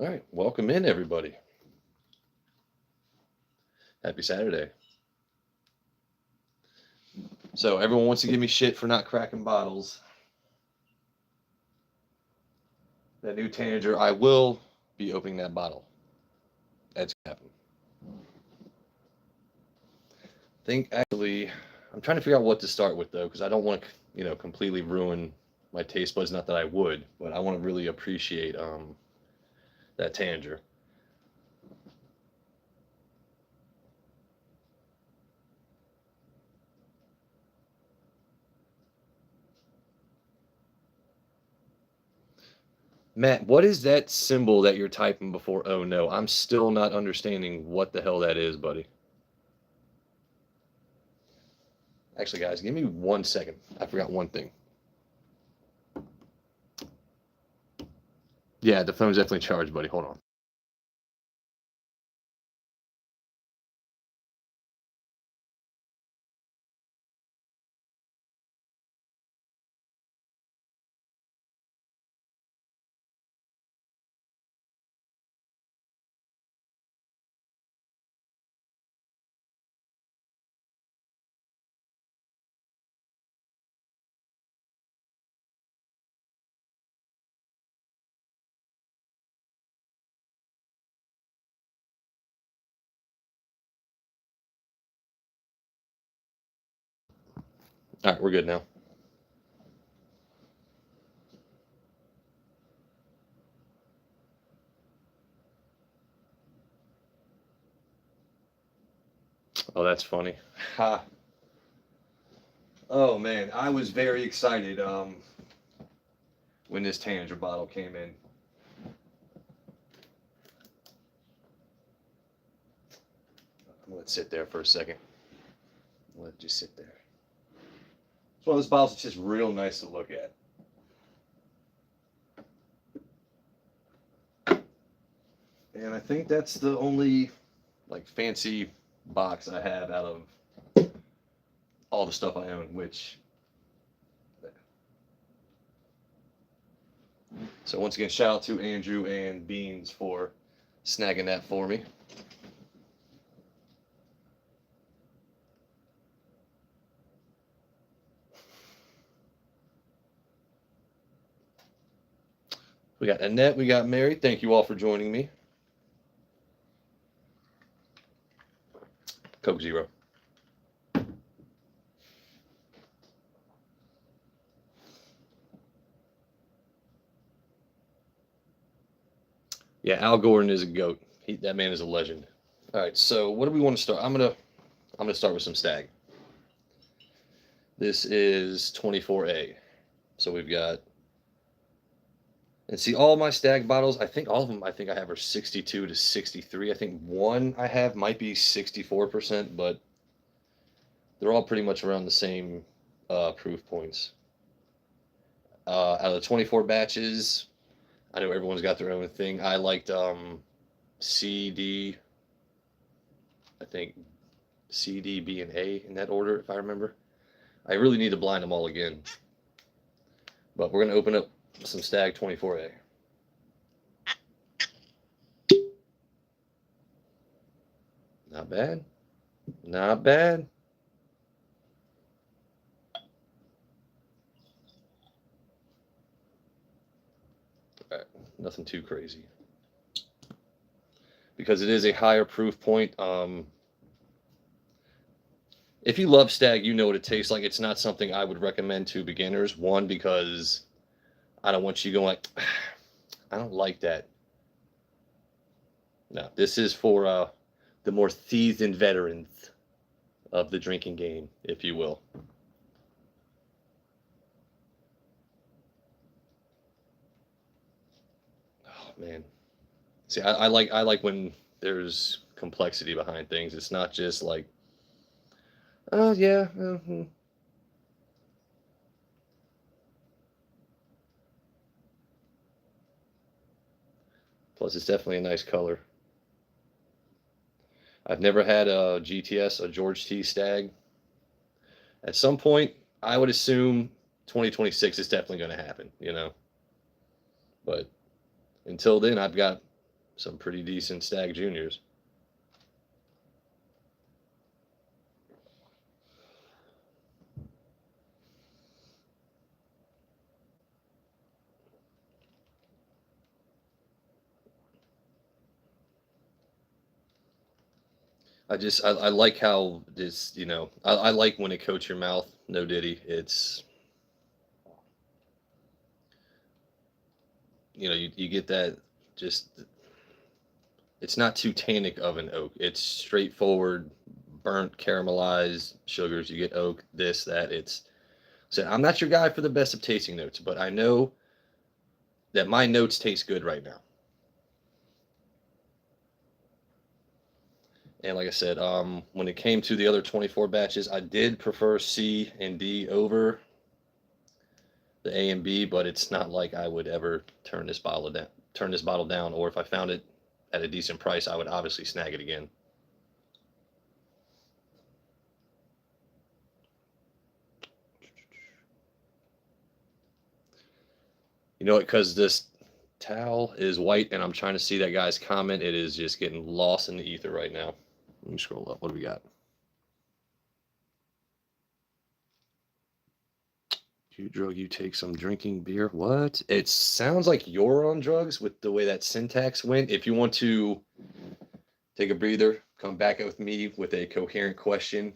All right, welcome in everybody. Happy Saturday. So everyone wants to give me shit for not cracking bottles. That new Tanager, I will be opening that bottle. That's gonna happen. I think actually, I'm trying to figure out what to start with though, because I don't want to, completely ruin my taste buds. Not that I would, but I want to really appreciate that Tanager. Matt, what is that symbol that you're typing before? Oh no, I'm still not understanding what the hell that is, buddy. Actually, guys, give me 1 second. I forgot one thing. Yeah, the phone's definitely charged, buddy. Hold on. All right, we're good now. Oh, that's funny. Ha. Oh man, I was very excited when this Tanager bottle came in. I'm gonna let it sit there for a second. Let it just sit there. It's one of those bottles that's just real nice to look at. And I think that's the only like fancy box I have out of all the stuff I own, which so once again, shout out to Andrew and Beans for snagging that for me. We got Annette, we got Mary. Thank you all for joining me. Coke Zero. Yeah, Al Gordon is a goat. That man is a legend. All right, so what do we want to start? I'm gonna start with some Stag. This is 24A. So we've got, and see, all my Stag bottles, I think all of them, I think I have are 62 to 63. I think one I have might be 64%, but they're all pretty much around the same proof points. Out of the 24 batches, I know everyone's got their own thing. I liked C, D, I think C, D, B, and A in that order, if I remember. I really need to blind them all again. But we're going to open up some Stag 24A. Not bad. Not bad. All right, nothing too crazy. Because it is a higher proof point. If you love Stag, you know what it tastes like. It's not something I would recommend to beginners. One, because I don't want you going like, I don't like that. No, this is for the more seasoned veterans of the drinking game, if you will. Oh man, see, I like when there's complexity behind things. It's not just like, oh yeah. Plus, it's definitely a nice color. I've never had a GTS, a George T Stag. At some point, I would assume 2026 is definitely going to happen, But until then, I've got some pretty decent Stag Juniors. I like how this, I like when it coats your mouth. No Diddy. It's, you get that, just, it's not too tannic of an oak. It's straightforward, burnt, caramelized sugars. You get oak, this, that. So I'm not your guy for the best of tasting notes, but I know that my notes taste good right now. And like I said, when it came to the other 24 batches, I did prefer C and D over the A and B, but it's not like I would ever turn this bottle down, or if I found it at a decent price, I would obviously snag it again. You know what? Because this towel is white, and I'm trying to see that guy's comment. It is just getting lost in the ether right now. Let me scroll up. What do we got? You drug, you take some drinking beer. What? It sounds like you're on drugs with the way that syntax went. If you want to take a breather, come back with me with a coherent question.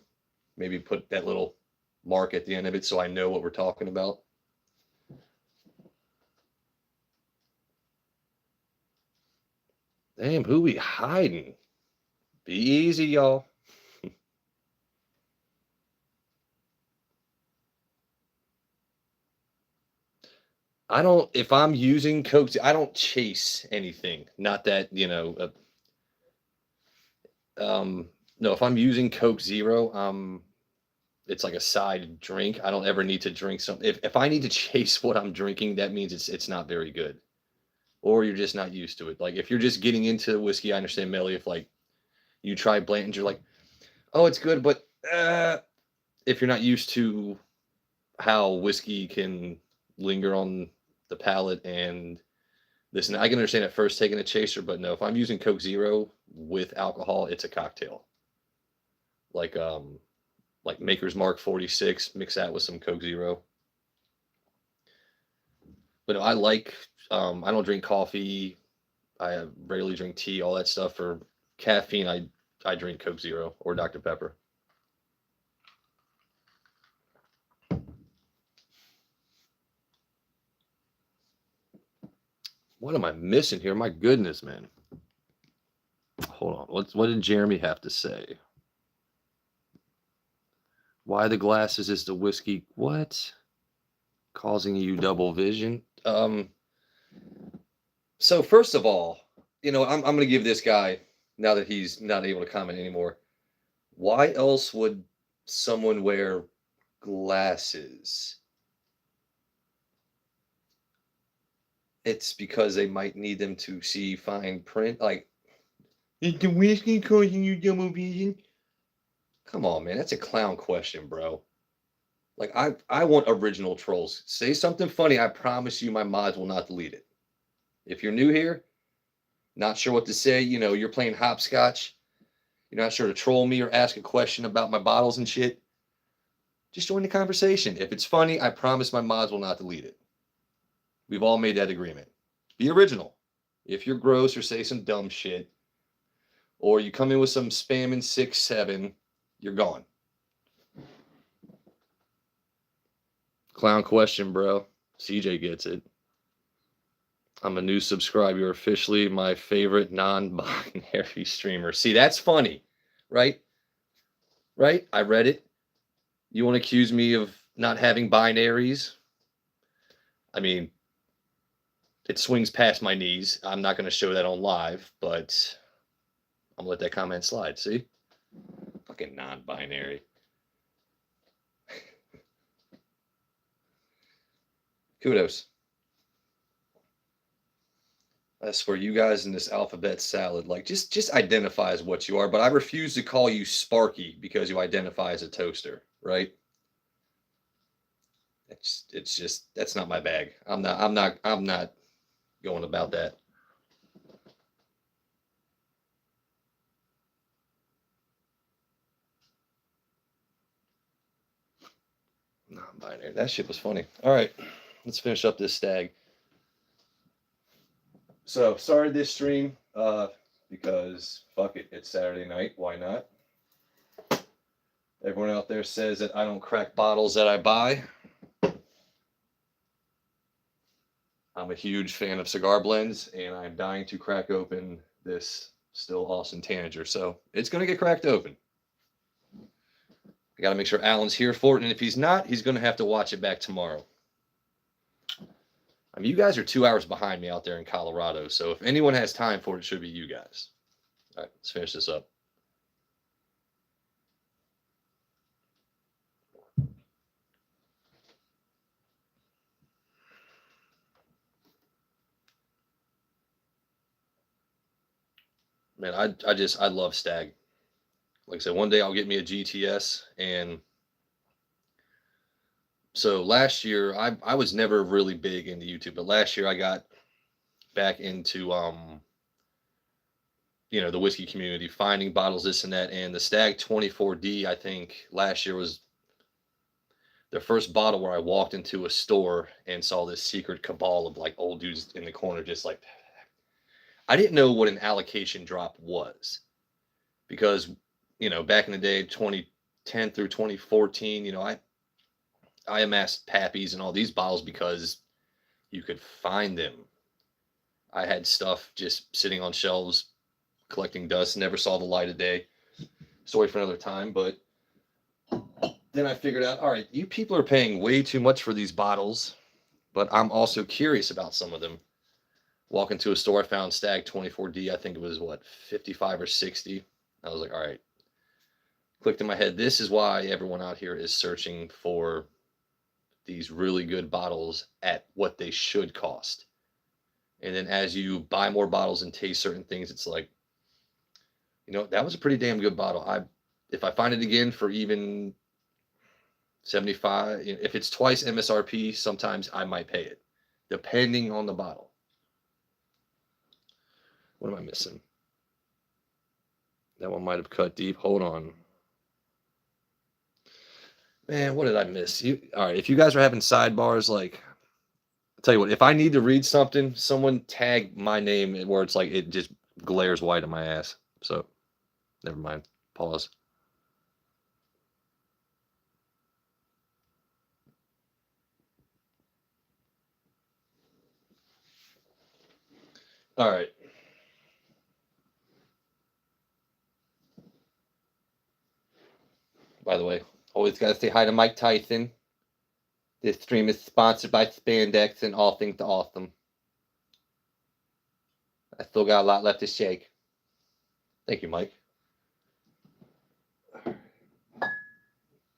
Maybe put that little mark at the end of it so I know what we're talking about. Damn, who we hiding? Be easy, y'all. If I'm using Coke, I don't chase anything. Not that, no, if I'm using Coke Zero, it's like a side drink. I don't ever need to drink something. If I need to chase what I'm drinking, that means it's not very good. Or you're just not used to it. Like if you're just getting into whiskey, I understand, Melly, if like you try Blanton's, you're like, oh, it's good, but if you're not used to how whiskey can linger on the palate and listen, I can understand at first taking a chaser, but no, if I'm using Coke Zero with alcohol, it's a cocktail. Like Maker's Mark 46, mix that with some Coke Zero. But no, I don't drink coffee. I rarely drink tea, all that stuff. For caffeine, I drink Coke Zero or Dr. Pepper. What am I missing here? My goodness, man. Hold on. What did Jeremy have to say? Why the glasses is the whiskey? What? Causing you double vision? So first of all, I'm going to give this guy, now that he's not able to comment anymore, why else would someone wear glasses? It's because they might need them to see fine print. Like, is the whiskey causing you double vision? Come on, man. That's a clown question, bro. Like, I want original trolls. Say something funny. I promise you my mods will not delete it. If you're new here, not sure what to say, you're playing hopscotch, you're not sure to troll me or ask a question about my bottles and shit, just join the conversation. If it's funny, I promise my mods will not delete it. We've all made that agreement. Be original. If you're gross or say some dumb shit, or you come in with some spamming 6-7, you're gone. Clown question, bro. CJ gets it. I'm a new subscriber. You're officially my favorite non-binary streamer. See, that's funny, right? Right? I read it. You want to accuse me of not having binaries? I mean, it swings past my knees. I'm not going to show that on live, but I'm going to let that comment slide. See? Fucking non-binary. Kudos. That's for you guys in this alphabet salad. Like, just identify as what you are. But I refuse to call you Sparky because you identify as a toaster, right? It's just that's not my bag. I'm not going about that. Non-binary. That shit was funny. All right, let's finish up this stag. So started this stream because fuck it, it's Saturday night. Why not? Everyone out there says that I don't crack bottles that I buy. I'm a huge fan of cigar blends, and I'm dying to crack open this still awesome Tanager. So it's going to get cracked open. I got to make sure Alan's here for it, and if he's not, he's going to have to watch it back tomorrow. I mean, you guys are 2 hours behind me out there in Colorado, so if anyone has time for it, it should be you guys. All right, let's finish this up. Man, I love Stag. Like I said, one day I'll get me a GTS. And so last year, I was never really big into YouTube, but last year I got back into the whiskey community, finding bottles, this and that. And the Stag 24D, I think last year was the first bottle where I walked into a store and saw this secret cabal of like old dudes in the corner, just like, I didn't know what an allocation drop was, because back in the day, 2010 through 2014, I amassed Pappies and all these bottles because you could find them. I had stuff just sitting on shelves collecting dust, never saw the light of day. Story for another time. But then I figured out, all right, you people are paying way too much for these bottles, but I'm also curious about some of them. Walk into a store, I found Stag 24D. I think it was 55 or 60. I was like, all right. Clicked in my head, this is why everyone out here is searching for these really good bottles at what they should cost. And then as you buy more bottles and taste certain things, it's like, that was a pretty damn good bottle. If I find it again for even 75, if it's twice MSRP, sometimes I might pay it, depending on the bottle. What am I missing? That one might have cut deep. Hold on. Man, what did I miss? All right, if you guys are having sidebars, like, I'll tell you what, if I need to read something, someone tag my name where it's like it just glares white on my ass. So, never mind. Pause. All right. By the way, always got to say hi to Mike Tyson. This stream is sponsored by Spandex and All Things Awesome. I still got a lot left to shake. Thank you, Mike.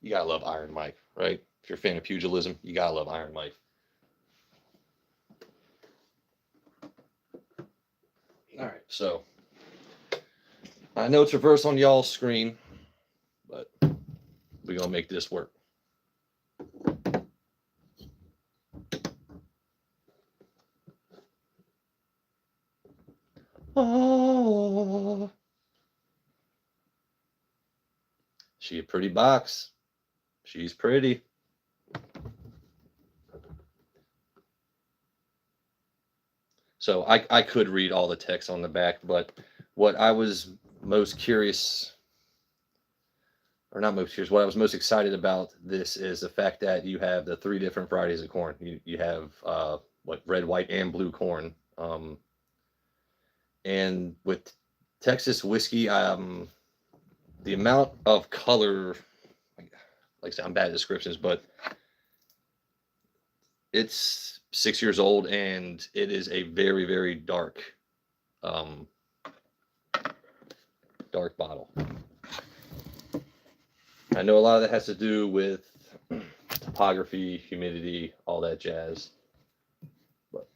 You gotta love Iron Mike, right? If you're a fan of pugilism, you gotta love Iron Mike. All right, so I know it's reverse on y'all's screen, but we're gonna make this work. Oh, she a pretty box. She's pretty. So I could read all the text on the back, but what I was most curious, or not most curious, what I was most excited about this is the fact that you have the 3 different varieties of corn. You have red, white, and blue corn. And with Texas whiskey, the amount of color, like I said, I'm bad at descriptions, but it's 6 years old and it is a very, very dark bottle. I know a lot of that has to do with topography, humidity, all that jazz. But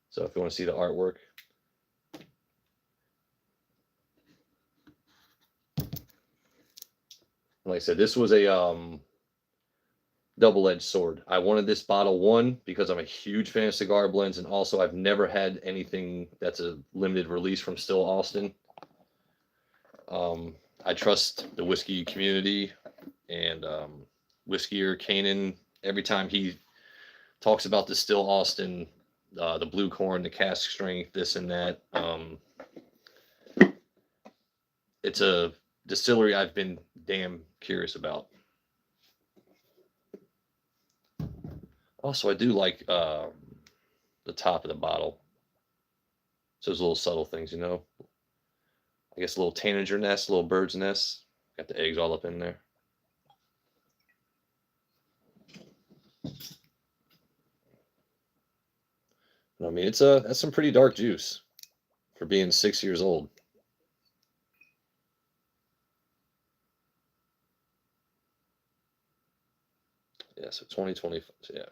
so if you want to see the artwork, like I said, this was a double-edged sword. I wanted this bottle, one, because I'm a huge fan of cigar blends, and also I've never had anything that's a limited release from Still Austin. I trust the whiskey community, and whiskey Kanan, every time he talks about the Still Austin, the blue corn, the cask strength, this and that. It's a distillery I've been damn curious about. Also, I do like the top of the bottle. So those little subtle things, you know. I guess a little tanager nest, a little bird's nest. Got the eggs all up in there. I mean, that's some pretty dark juice for being 6 years old. Yeah, so 2020. Yeah.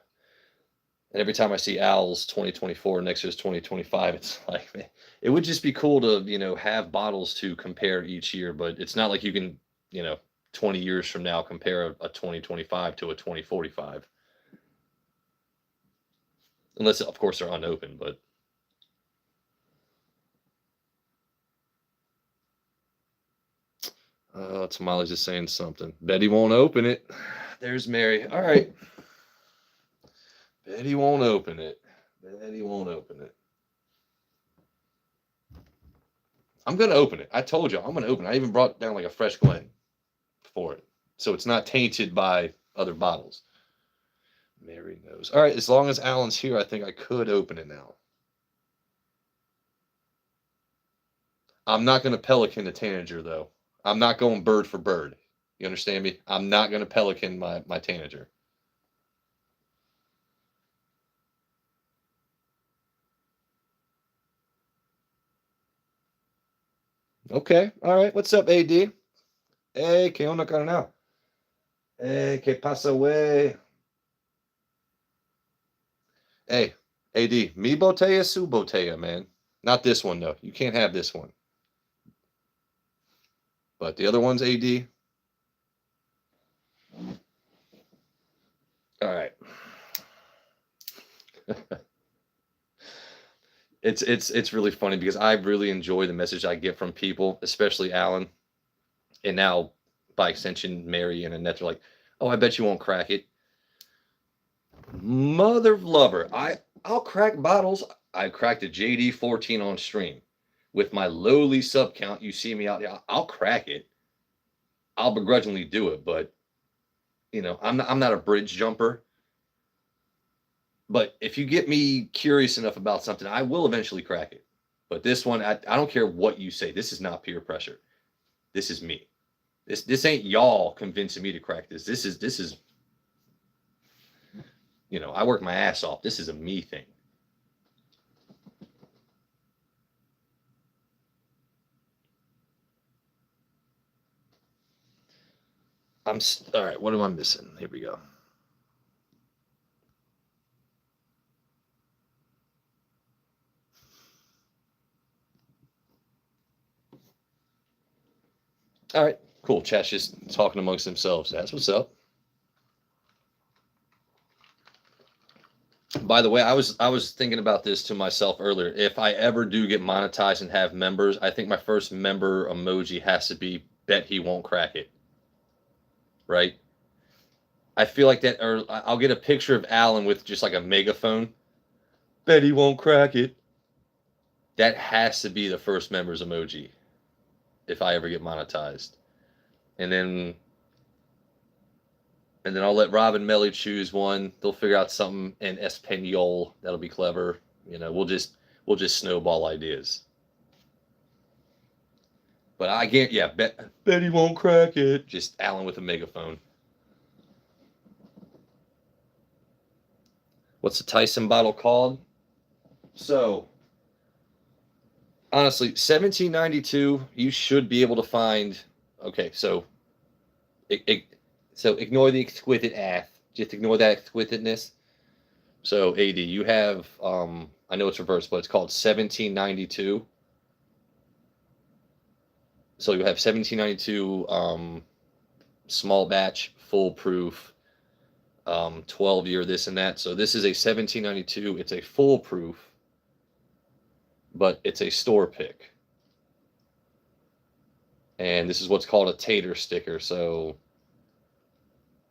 And every time I see Owls 2024, next year's 2025, it's like, man, it would just be cool to, have bottles to compare each year, but it's not like you can, 20 years from now compare a 2025 to a 2045. Unless, of course, they're unopened, but. Tamale's just saying something. Betty won't open it. There's Mary. All right. Betty won't open it. Betty won't open it. I'm going to open it. I told you I'm going to open it. I even brought down like a fresh Glen for it. So it's not tainted by other bottles. Mary knows. All right. As long as Alan's here, I think I could open it now. I'm not going to Pelican the Tanager, though. I'm not going bird for bird. You understand me? I'm not going to Pelican my Tanager. Okay. All right. What's up, AD? Hey, ¿qué onda, carnal? Hey, ¿qué pasa, güey? Hey, AD, mi botella, su botella, man. Not this one, though. You can't have this one. But the other one's AD. All right. It's really funny because I really enjoy the message I get from people, especially Alan, and now by extension Mary and Annette are like, "Oh, I bet you won't crack it." Mother lover, I'll crack bottles. I cracked a JD 14 on stream with my lowly sub count. You see me out there, I'll crack it. I'll begrudgingly do it, but I'm not a bridge jumper. But if you get me curious enough about something, I will eventually crack it. But this one, I don't care what you say. This is not peer pressure. This is me. This ain't y'all convincing me to crack this. This is I work my ass off. This is a me thing. All right. What am I missing? Here we go. All right. Cool. Chat's just talking amongst themselves. That's what's up. By the way, I was thinking about this to myself earlier. If I ever do get monetized and have members, I think my first member emoji has to be bet he won't crack it. Right? I feel like that, or I'll get a picture of Alan with just like a megaphone. Bet he won't crack it. That has to be the first members emoji if I ever get monetized. And then I'll let Rob and Melly choose one. They'll figure out something in Espanol that'll be clever. We'll just snowball ideas. But I can't. Yeah, bet he won't crack it. Just Alan with a megaphone. What's the Tyson bottle called? So, honestly, 1792. You should be able to find. Okay, so ignore the exquisite ass. Just ignore that exquisiteness. So AD, you have I know it's reversed, but it's called 1792. So you have 1792 small batch, foolproof, 12-year this and that. So this is a 1792. It's a foolproof, but it's a store pick. And this is what's called a tater sticker. So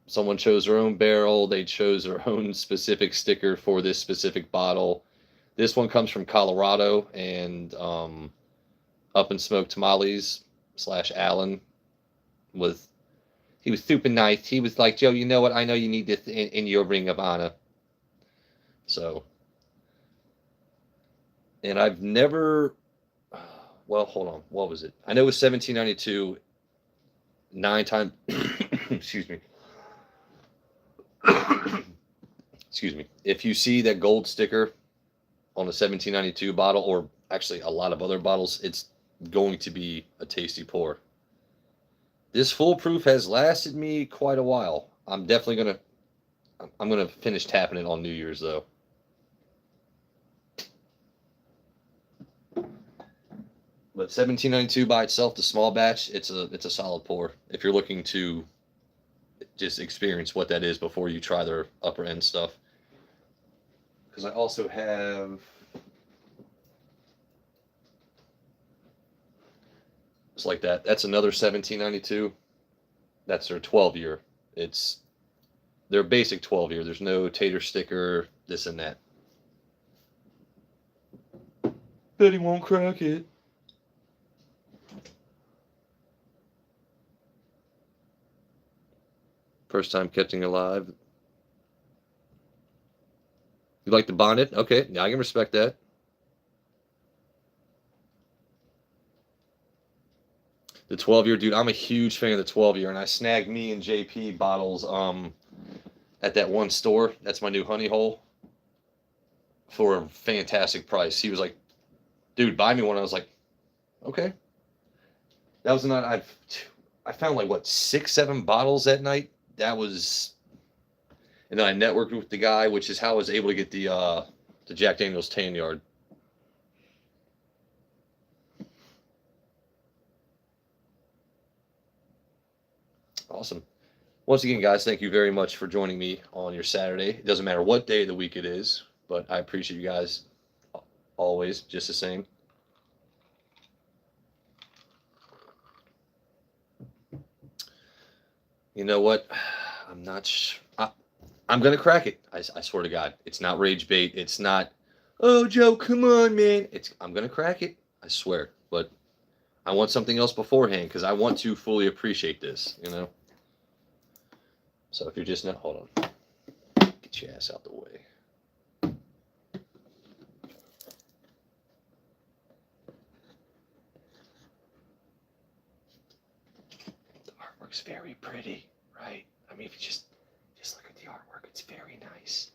Someone chose their own barrel. They chose their own specific sticker for this specific bottle. This one comes from Colorado, and Up and Smoke Tamales / Allen was he was super nice. He was like, Joe, you know what? I know you need this in your Ring of Honor. So, and I've never. Well, hold on. What was it? I know it was 1792. 9 times. Excuse me. Excuse me. If you see that gold sticker on a 1792 bottle, or actually a lot of other bottles, it's going to be a tasty pour. This foolproof has lasted me quite a while. I'm gonna finish tapping it on New Year's though. But 1792 by itself, the small batch, it's a solid pour. If you're looking to just experience what that is before you try their upper end stuff. Because I also have it's like that. That's another 1792. That's their 12-year. It's their basic 12-year. There's no tater sticker, this and that. Bet he won't crack it. First time catching alive. You like the bonnet? Okay, yeah, I can respect that. The 12-year, dude, I'm a huge fan of the 12-year, and I snagged me and JP bottles at that one store. That's my new honey hole for a fantastic price. He was like, dude, buy me one. I was like, okay. That was not I found like what 6, 7 bottles that night. That was, and then I networked with the guy, which is how I was able to get the Jack Daniel's Tan Yard. Awesome. Once again, guys, thank you very much for joining me on your Saturday. It doesn't matter what day of the week it is, but I appreciate you guys always, just the same. You know what? I'm not. I'm gonna crack it. I swear to God, it's not rage bait. It's not. Oh, Joe, come on, man. I'm gonna crack it. I swear. But I want something else beforehand because I want to fully appreciate this. You know. So if you're just not, hold on. Get your ass out the way. The artwork's very pretty, right? I mean, if you just look at the artwork, it's very nice.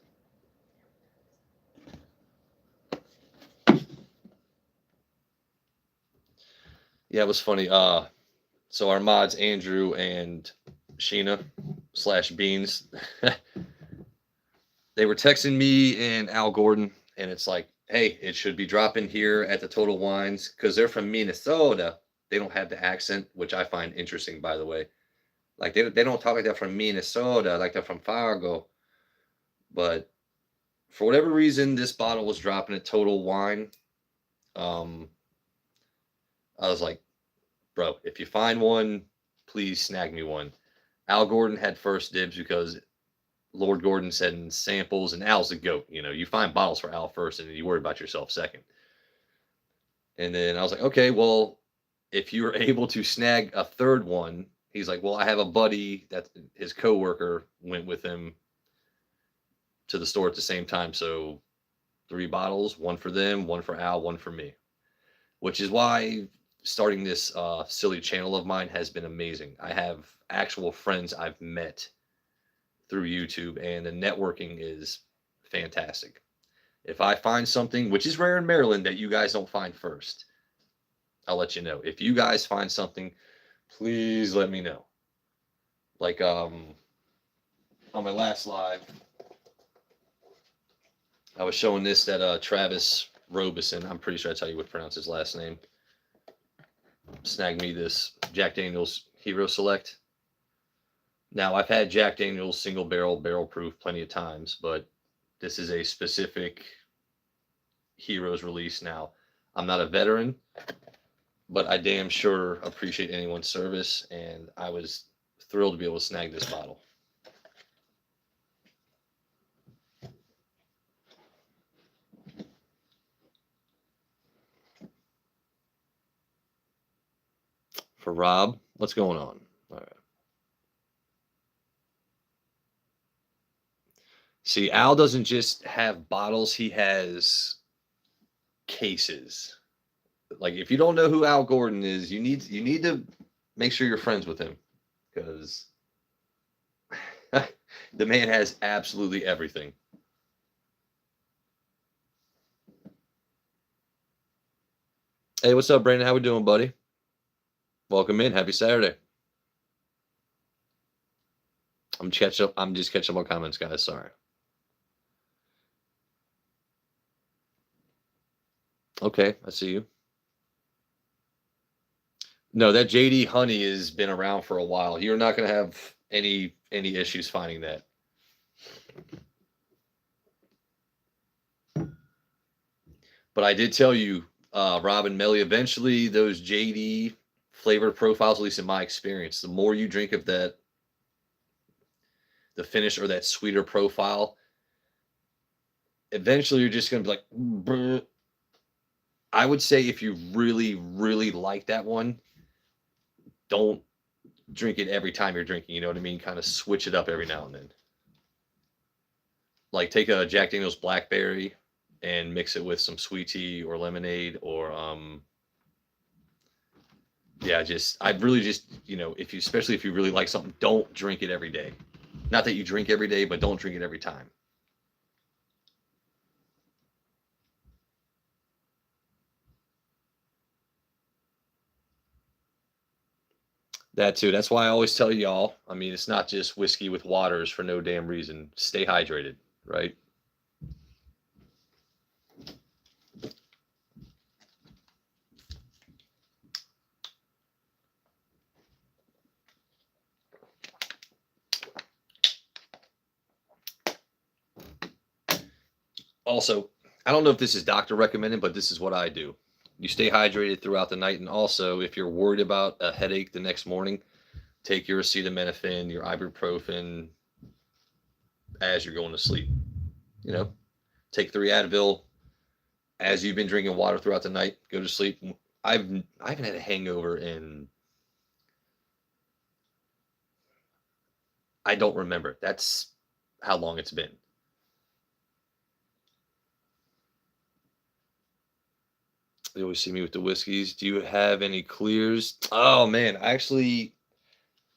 Yeah, it was funny. So our mods, Andrew and Sheena / Beans, they were texting me and Al Gordon, and it's like, hey, it should be dropping here at the Total Wines because they're from Minnesota. They don't have the accent, which I find interesting, by the way. Like they don't talk like they're from Minnesota, like they're from Fargo. But for whatever reason, this bottle was dropping at Total Wine. I was like, bro, if you find one, please snag me one. Al Gordon had first dibs because Lord Gordon said in samples, and Al's the GOAT. You know, you find bottles for Al first, and then you worry about yourself second. And then I was like, okay, well, if you were able to snag a third one, he's like, well, I have a buddy that his coworker went with him to the store at the same time. So 3 bottles, one for them, one for Al, one for me, which is why starting this silly channel of mine has been amazing. I have actual friends I've met through YouTube, and the networking is fantastic. If I find something, which is rare in Maryland, that you guys don't find first, I'll let you know. If you guys find something, please let me know. Like on my last live, I was showing this that Travis Robeson, I'm pretty sure that's how you would pronounce his last name, snagged me this Jack Daniel's Hero Select. Now, I've had Jack Daniel's single barrel proof plenty of times, but this is a specific Heroes release now. I'm not a veteran, but I damn sure appreciate anyone's service, and I was thrilled to be able to snag this bottle. for Rob. What's going on? All right. See, Al doesn't just have bottles, he has cases. Like if you don't know who Al Gordon is, you need to make sure you're friends with him because the man has absolutely everything. Hey, what's up, Brandon? How we doing, buddy? Welcome in. Happy Saturday. I'm just catching up on comments, guys. Sorry. Okay, I see you. No, that JD honey has been around for a while. You're not going to have any issues finding that. But I did tell you, Rob and Melly, eventually those JD flavored profiles, at least in my experience, the more you drink of that, the finish or that sweeter profile, eventually you're just going to be like, "Bleh." I would say if you really, really like that one, don't drink it every time you're drinking. You know what I mean? Kind of switch it up every now and then. Like take a Jack Daniel's Blackberry and mix it with some sweet tea or lemonade or yeah, just I really just if you especially if you really like something, don't drink it every day. Not that you drink every day, but don't drink it every time. That too. That's why I always tell y'all. I mean, it's not just whiskey with waters for no damn reason. Stay hydrated, right? Also, I don't know if this is doctor recommended, but this is what I do. You stay hydrated throughout the night, and also if you're worried about a headache the next morning, take your acetaminophen, your ibuprofen as you're going to sleep. You know, take 3 Advil as you've been drinking water throughout the night. Go to sleep. I haven't had a hangover in I don't remember. That's how long it's been. They always see me with the whiskeys. Do you have any clears? Oh man, actually,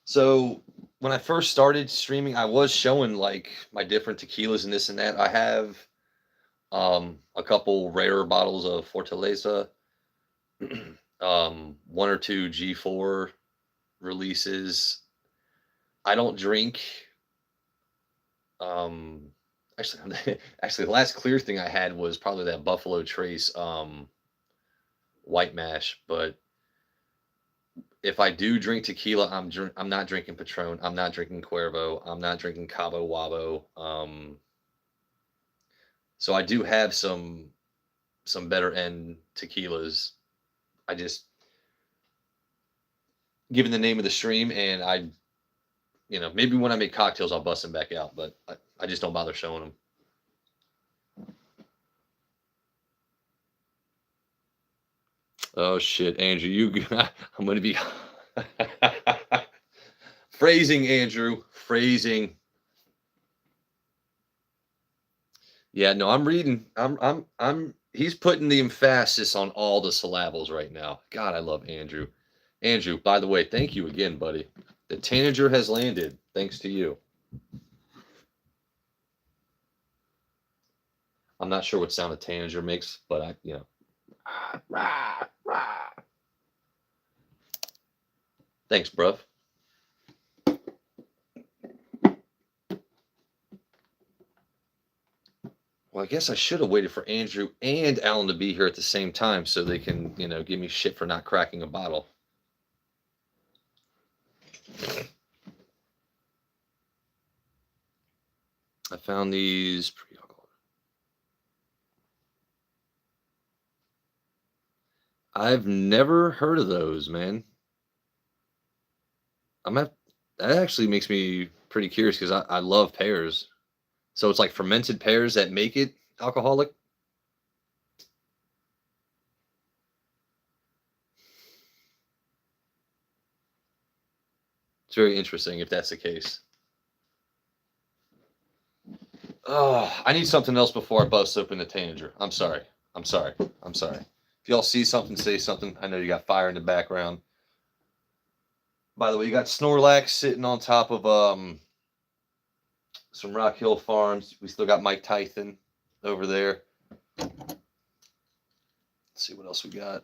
so when I first started streaming, I was showing like my different tequilas and this and that. I have a couple rare bottles of Fortaleza, one or two G4 releases. I don't drink. Um, actually, actually, the last clear thing I had was probably that Buffalo Trace white mash. But if I do drink tequila, I'm not drinking Patron. I'm not drinking Cuervo. I'm not drinking Cabo Wabo. So I do have some better end tequilas. I just given the name of the stream, and maybe when I make cocktails, I'll bust them back out, but I just don't bother showing them. Oh shit, Andrew, I'm gonna be phrasing, Andrew, phrasing. Yeah, no, I'm reading. He's putting the emphasis on all the syllables right now. God, I love Andrew. Andrew, by the way, thank you again, buddy. The Tanager has landed, thanks to you. I'm not sure what sound a Tanager makes, but rah, rah. Thanks, bruv. Well, I guess I should have waited for Andrew and Alan to be here at the same time so they can, give me shit for not cracking a bottle. I found these I've never heard of those, man. That actually makes me pretty curious because I love pears. So it's like fermented pears that make it alcoholic. It's very interesting if that's the case. Oh, I need something else before I bust open the Tanager. I'm sorry. I'm sorry. I'm sorry. If y'all see something, say something. I know you got fire in the background. By the way, you got Snorlax sitting on top of some Rock Hill Farms. We still got Mike Tyson over there. Let's see what else we got.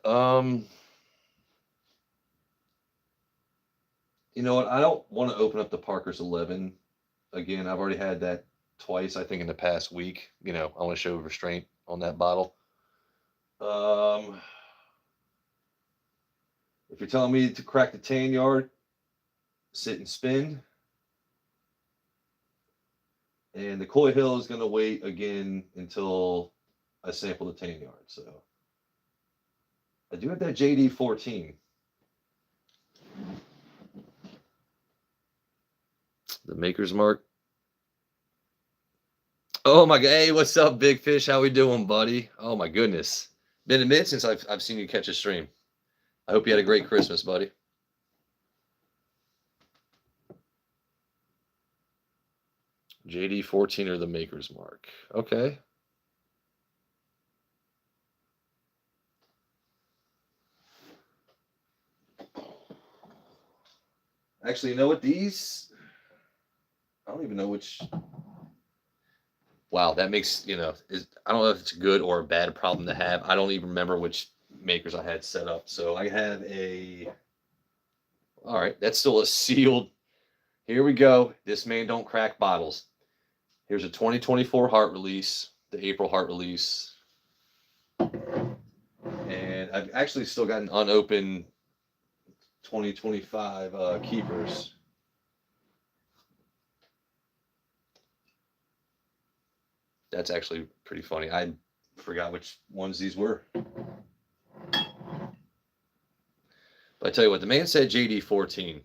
You know what? I don't want to open up the Parker's 11 again. I've already had that twice, I think, in the past week. You know, I want to show restraint on that bottle. If you're telling me to crack the tan yard, sit and spin. And the Coy Hill is going to wait again until I sample the tan yard. So I do have that JD 14. The Maker's Mark. Oh my God! Hey, what's up, Big Fish? How we doing, buddy? Oh my goodness, been a minute since I've seen you catch a stream. I hope you had a great Christmas, buddy. JD 14 or the Maker's Mark. Okay. Actually, you know what? These, I don't even know which. Wow, that makes, I don't know if it's a good or a bad problem to have. I don't even remember which makers I had set up. So I have all right, that's still a sealed. Here we go. This man don't crack bottles. Here's a 2024 heart release, the April heart release. And I've actually still got an unopened 2025 keepers. That's actually pretty funny. I forgot which ones these were. But I tell you what, the man said JD 14.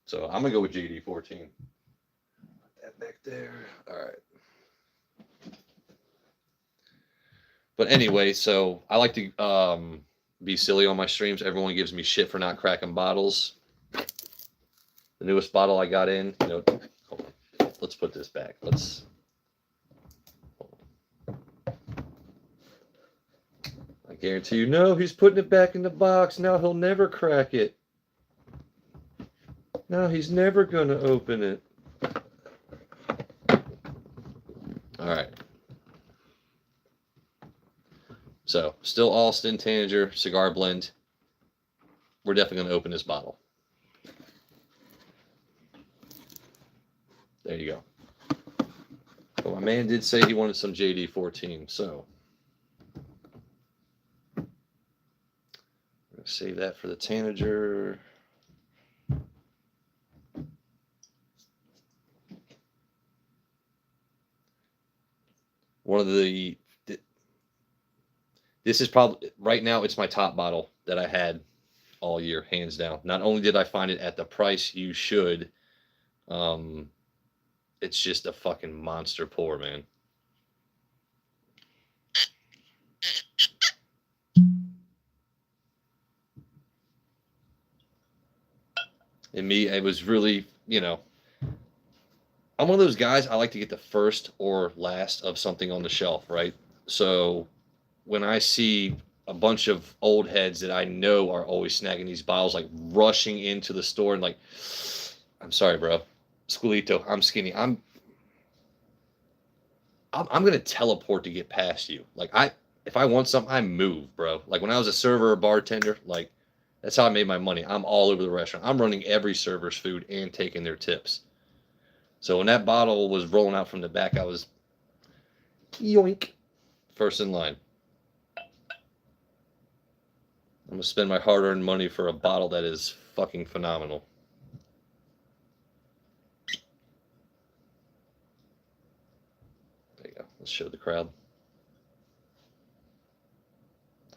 So I'm going to go with JD 14. Put that back there. All right. But anyway, so I like to be silly on my streams. Everyone gives me shit for not cracking bottles. The newest bottle I got in, let's put this back. I guarantee you, no, he's putting it back in the box. Now he'll never crack it. No, he's never going to open it. All right. So, still Alston Tanager cigar blend. We're definitely going to open this bottle. There you go. But my man did say he wanted some JD 14, so I'm going to save that for the Tanager. One of the this is probably right now it's my top bottle that I had all year, hands down. Not only did I find it at the price you should, it's just a fucking monster pour, man. And me, it was really, I'm one of those guys, I like to get the first or last of something on the shelf, right? So when I see a bunch of old heads that I know are always snagging these bottles, like rushing into the store and like, I'm sorry, bro, Squilito, I'm skinny. I'm gonna teleport to get past you. Like if I want something, I move, bro. Like when I was a server or bartender, like that's how I made my money. I'm all over the restaurant. I'm running every server's food and taking their tips. So when that bottle was rolling out from the back, I was yoink, first in line. I'm gonna spend my hard-earned money for a bottle that is fucking phenomenal. There you go. Let's show the crowd.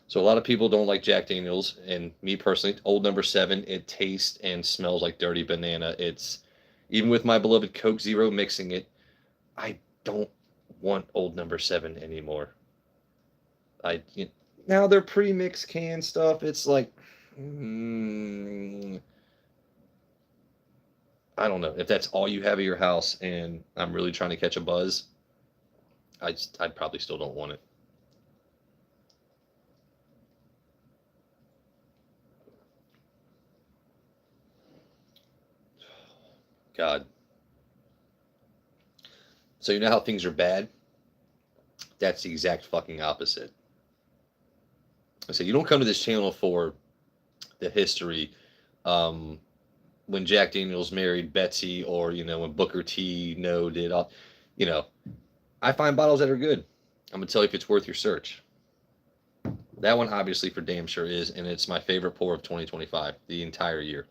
So a lot of people don't like Jack Daniels, and me personally, Old Number 7, it tastes and smells like dirty banana. It's even with my beloved Coke Zero mixing it, I don't want Old Number 7 anymore. Now they're pre-mixed can stuff. It's like, I don't know if that's all you have at your house, and I'm really trying to catch a buzz. I probably still don't want it. God. So you know how things are bad? That's the exact fucking opposite. I said you don't come to this channel for the history. Um, when Jack Daniels married Betsy, or when Booker T did all, you know, I find bottles that are good. I'm gonna tell you if it's worth your search. That one obviously for damn sure is, and it's my favorite pour of 2025, the entire year.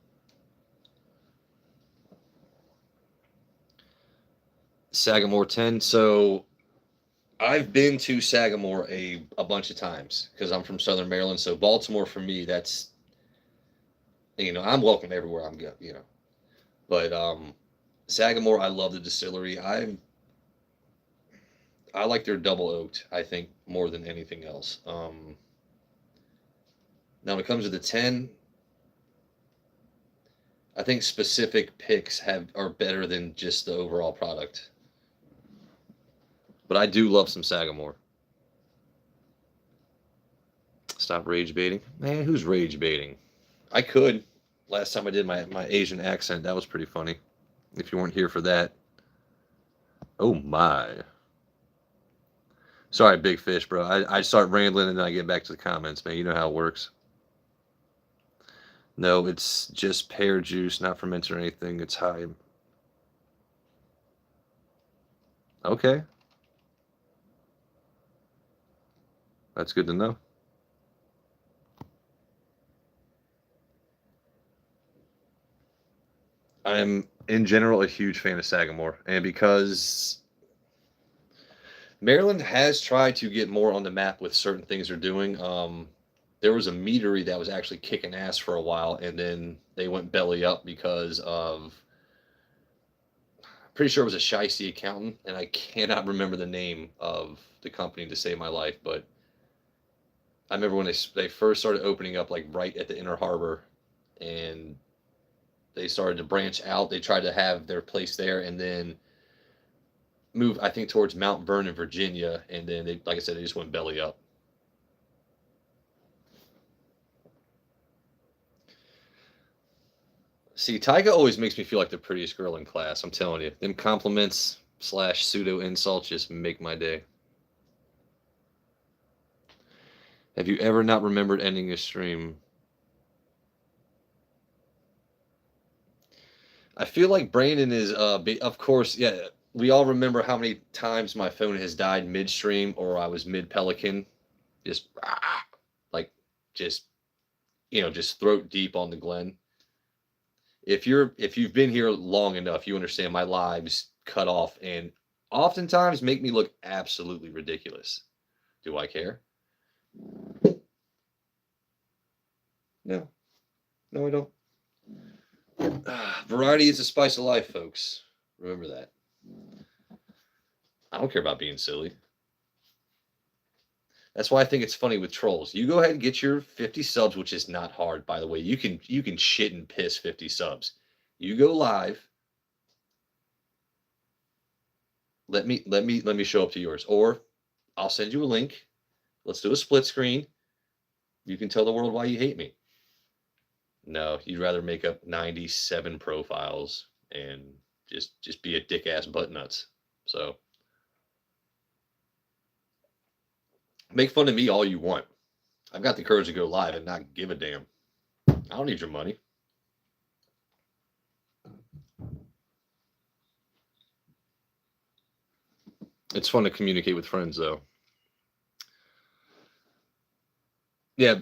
Sagamore 10. So I've been to Sagamore a bunch of times because I'm from Southern Maryland. So Baltimore for me, that's I'm welcome everywhere I'm go. But Sagamore, I love the distillery. I like their double oaked. I think more than anything else. Now when it comes to the 10, I think specific picks are better than just the overall product. But I do love some Sagamore. Stop rage baiting. Man, who's rage baiting? I could. Last time I did my Asian accent, that was pretty funny. If you weren't here for that. Oh my. Sorry, big fish, bro. I start rambling and then I get back to the comments, man. You know how it works. No, it's just pear juice, not fermented or anything. It's high. Okay. That's good to know. I am, in general, a huge fan of Sagamore. And because Maryland has tried to get more on the map with certain things they're doing, there was a meadery that was actually kicking ass for a while, and then they went belly up because of, pretty sure it was a Shiesty accountant, and I cannot remember the name of the company to save my life, but I remember when they first started opening up, like right at the Inner Harbor, and they started to branch out. They tried to have their place there, and then move, I think, towards Mount Vernon, Virginia, and then they, like I said, they just went belly up. See, Tyga always makes me feel like the prettiest girl in class. I'm telling you, them compliments slash pseudo insults just make my day. Have you ever not remembered ending a stream? I feel like Brandon is, of course, yeah. We all remember how many times my phone has died midstream, or I was mid Pelican, just like, just just throat deep on the Glen. If you've been here long enough, you understand my lives cut off and oftentimes make me look absolutely ridiculous. Do I care? No, no, I don't. Variety is the spice of life, folks. Remember that. I don't care about being silly. That's why I think it's funny with trolls. You go ahead and get your 50 subs, which is not hard, by the way. You can shit and piss 50 subs. You go live. Let me show up to yours, or I'll send you a link. Let's do a split screen. You can tell the world why you hate me. No, you'd rather make up 97 profiles and just be a dick ass butt nuts. So make fun of me all you want. I've got the courage to go live and not give a damn. I don't need your money. It's fun to communicate with friends, though. Yeah,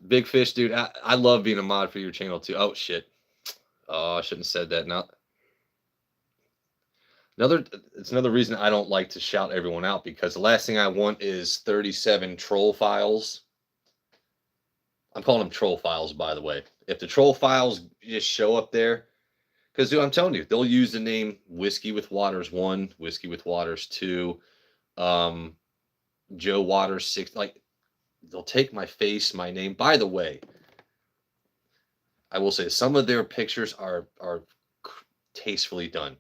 big fish, dude. I love being a mod for your channel too. Oh shit. Oh, I shouldn't have said that. Now, it's another reason I don't like to shout everyone out, because the last thing I want is 37 troll files. I'm calling them troll files, by the way. If the troll files just show up there, because dude, I'm telling you, they'll use the name Whiskey with Waters 1, Whiskey with Waters 2, Joe Waters 6. Like, they'll take my face, my name. By the way, I will say some of their pictures are tastefully done.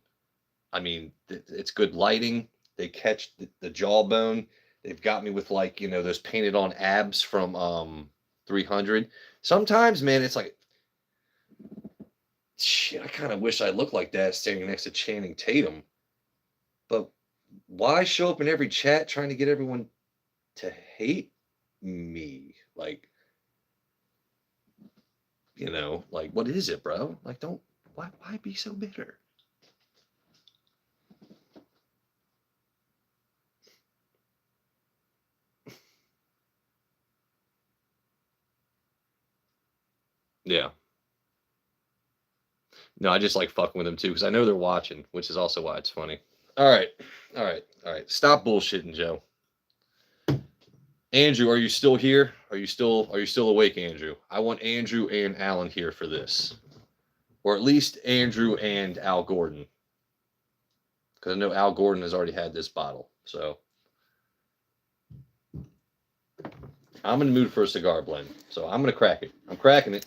I mean, it's good lighting. They catch the jawbone. They've got me with, like, those painted on abs from 300. Sometimes, man, it's like, shit, I kind of wish I looked like that standing next to Channing Tatum. But why show up in every chat trying to get everyone to hate me? Like, like, what is it, bro? Like, why be so bitter? Yeah. No, I just like fucking with them too because I know they're watching, which is also why it's funny. All right. All right. All right. Stop bullshitting, Joe. Andrew, are you still here? Are you still awake, Andrew? I want Andrew and Alan here for this. Or at least Andrew and Al Gordon. Because I know Al Gordon has already had this bottle. So I'm in the mood for a cigar blend. So I'm gonna crack it. I'm cracking it.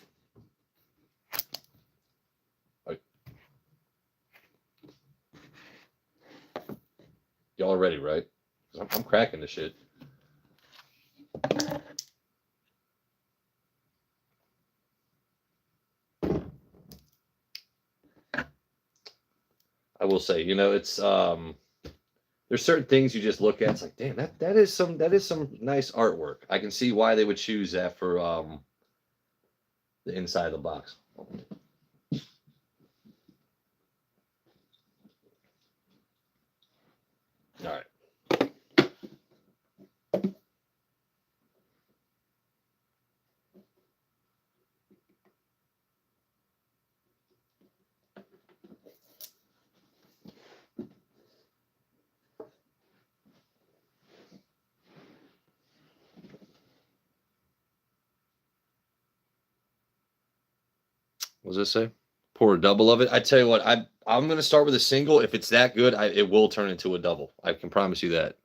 Y'all are ready, right? I'm cracking this shit. I will say, it's there's certain things you just look at. It's like, damn, that is some nice artwork. I can see why they would choose that for the inside of the box. All right. What does it say? Pour a double of it. I tell you what, I'm gonna start with a single. If it's that good, it will turn into a double. I can promise you that.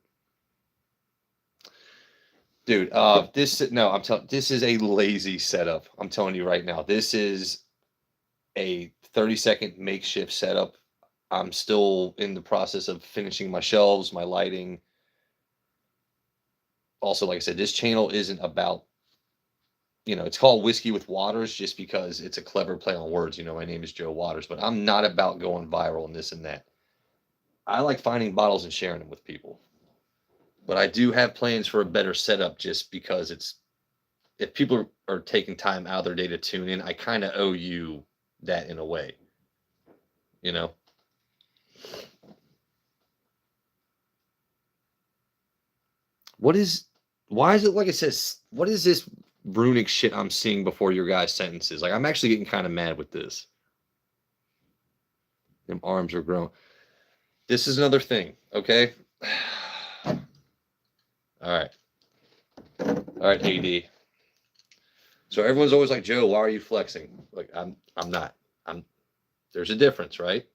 Dude, this is a lazy setup. I'm telling you right now. This is a 30-second makeshift setup. I'm still in the process of finishing my shelves, my lighting. Also, like I said, this channel isn't about, it's called Whiskey with Waters just because it's a clever play on words. My name is Joe Waters, but I'm not about going viral and this and that. I like finding bottles and sharing them with people. But I do have plans for a better setup just because if people are taking time out of their day to tune in, I kind of owe you that in a way. Why is it like it says, what is this runic shit I'm seeing before your guys' sentences? Like, I'm actually getting kind of mad with this. Them arms are growing. This is another thing, okay? All right. All right, AD. So everyone's always like, Joe, why are you flexing? Like, I'm not. There's a difference, right?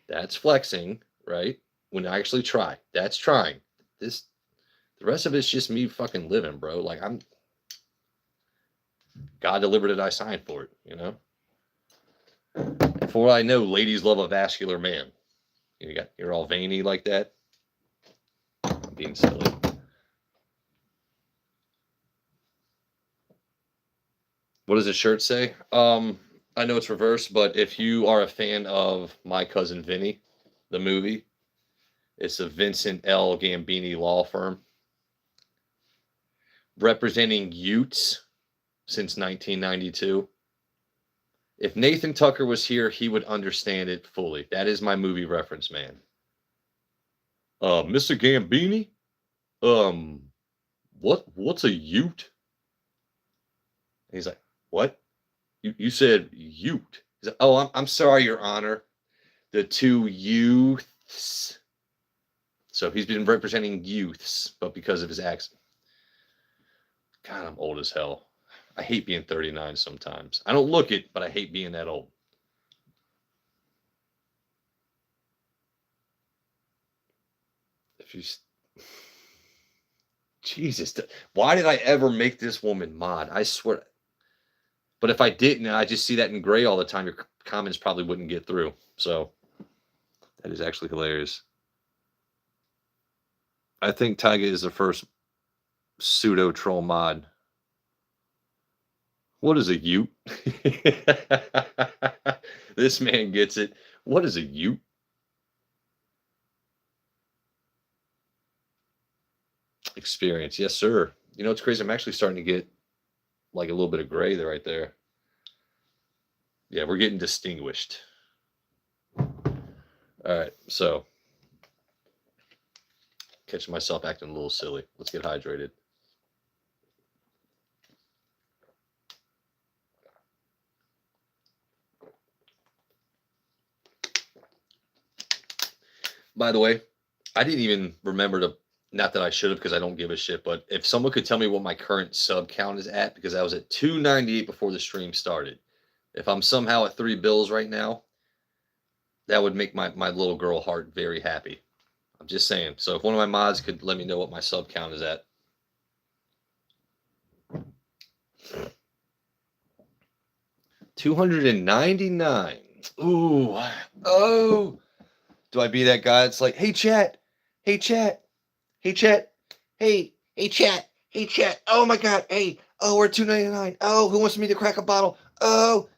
That's flexing, right? When I actually try. That's trying. The rest of it's just me fucking living, bro. Like, God delivered it, I signed for it, And for what I know, ladies love a vascular man. You're all veiny like that. I'm being silly. What does the shirt say? I know it's reversed, but if you are a fan of My Cousin Vinny, the movie, it's a Vincent L. Gambini law firm representing Utes since 1992. If Nathan Tucker was here, he would understand it fully. That is my movie reference, man. Mr. Gambini? What's a Ute? And he's like, what? You said Ute. He's like, oh, I'm sorry, Your Honor. The two youths. So he's been representing youths, but because of his accent. God, I'm old as hell. I hate being 39 sometimes. I don't look it, but I hate being that old. If you, Jesus, why did I ever make this woman mod? I swear. But if I didn't, and I just see that in gray all the time, your comments probably wouldn't get through. So that is actually hilarious. I think Taiga is the first pseudo troll mod. What is a Ute? This man gets it. What is a Ute? Experience. Yes, sir. You know, it's crazy. I'm actually starting to get like a little bit of gray there right there. Yeah, we're getting distinguished. All right, so catching myself acting a little silly. Let's get hydrated. By the way, I didn't even remember to, not that I should have because I don't give a shit, but if someone could tell me what my current sub count is at, because I was at 298 before the stream started. If I'm somehow at 3 bills right now, that would make my little girl heart very happy. I'm just saying. So if one of my mods could let me know what my sub count is at. $299. Ooh. Oh. Do I be that guy? It's like, hey chat. Hey chat. Hey chat. Hey chat. Hey chat. Oh my god. Hey. Oh, we're $2.99. Oh, who wants me to crack a bottle? Oh.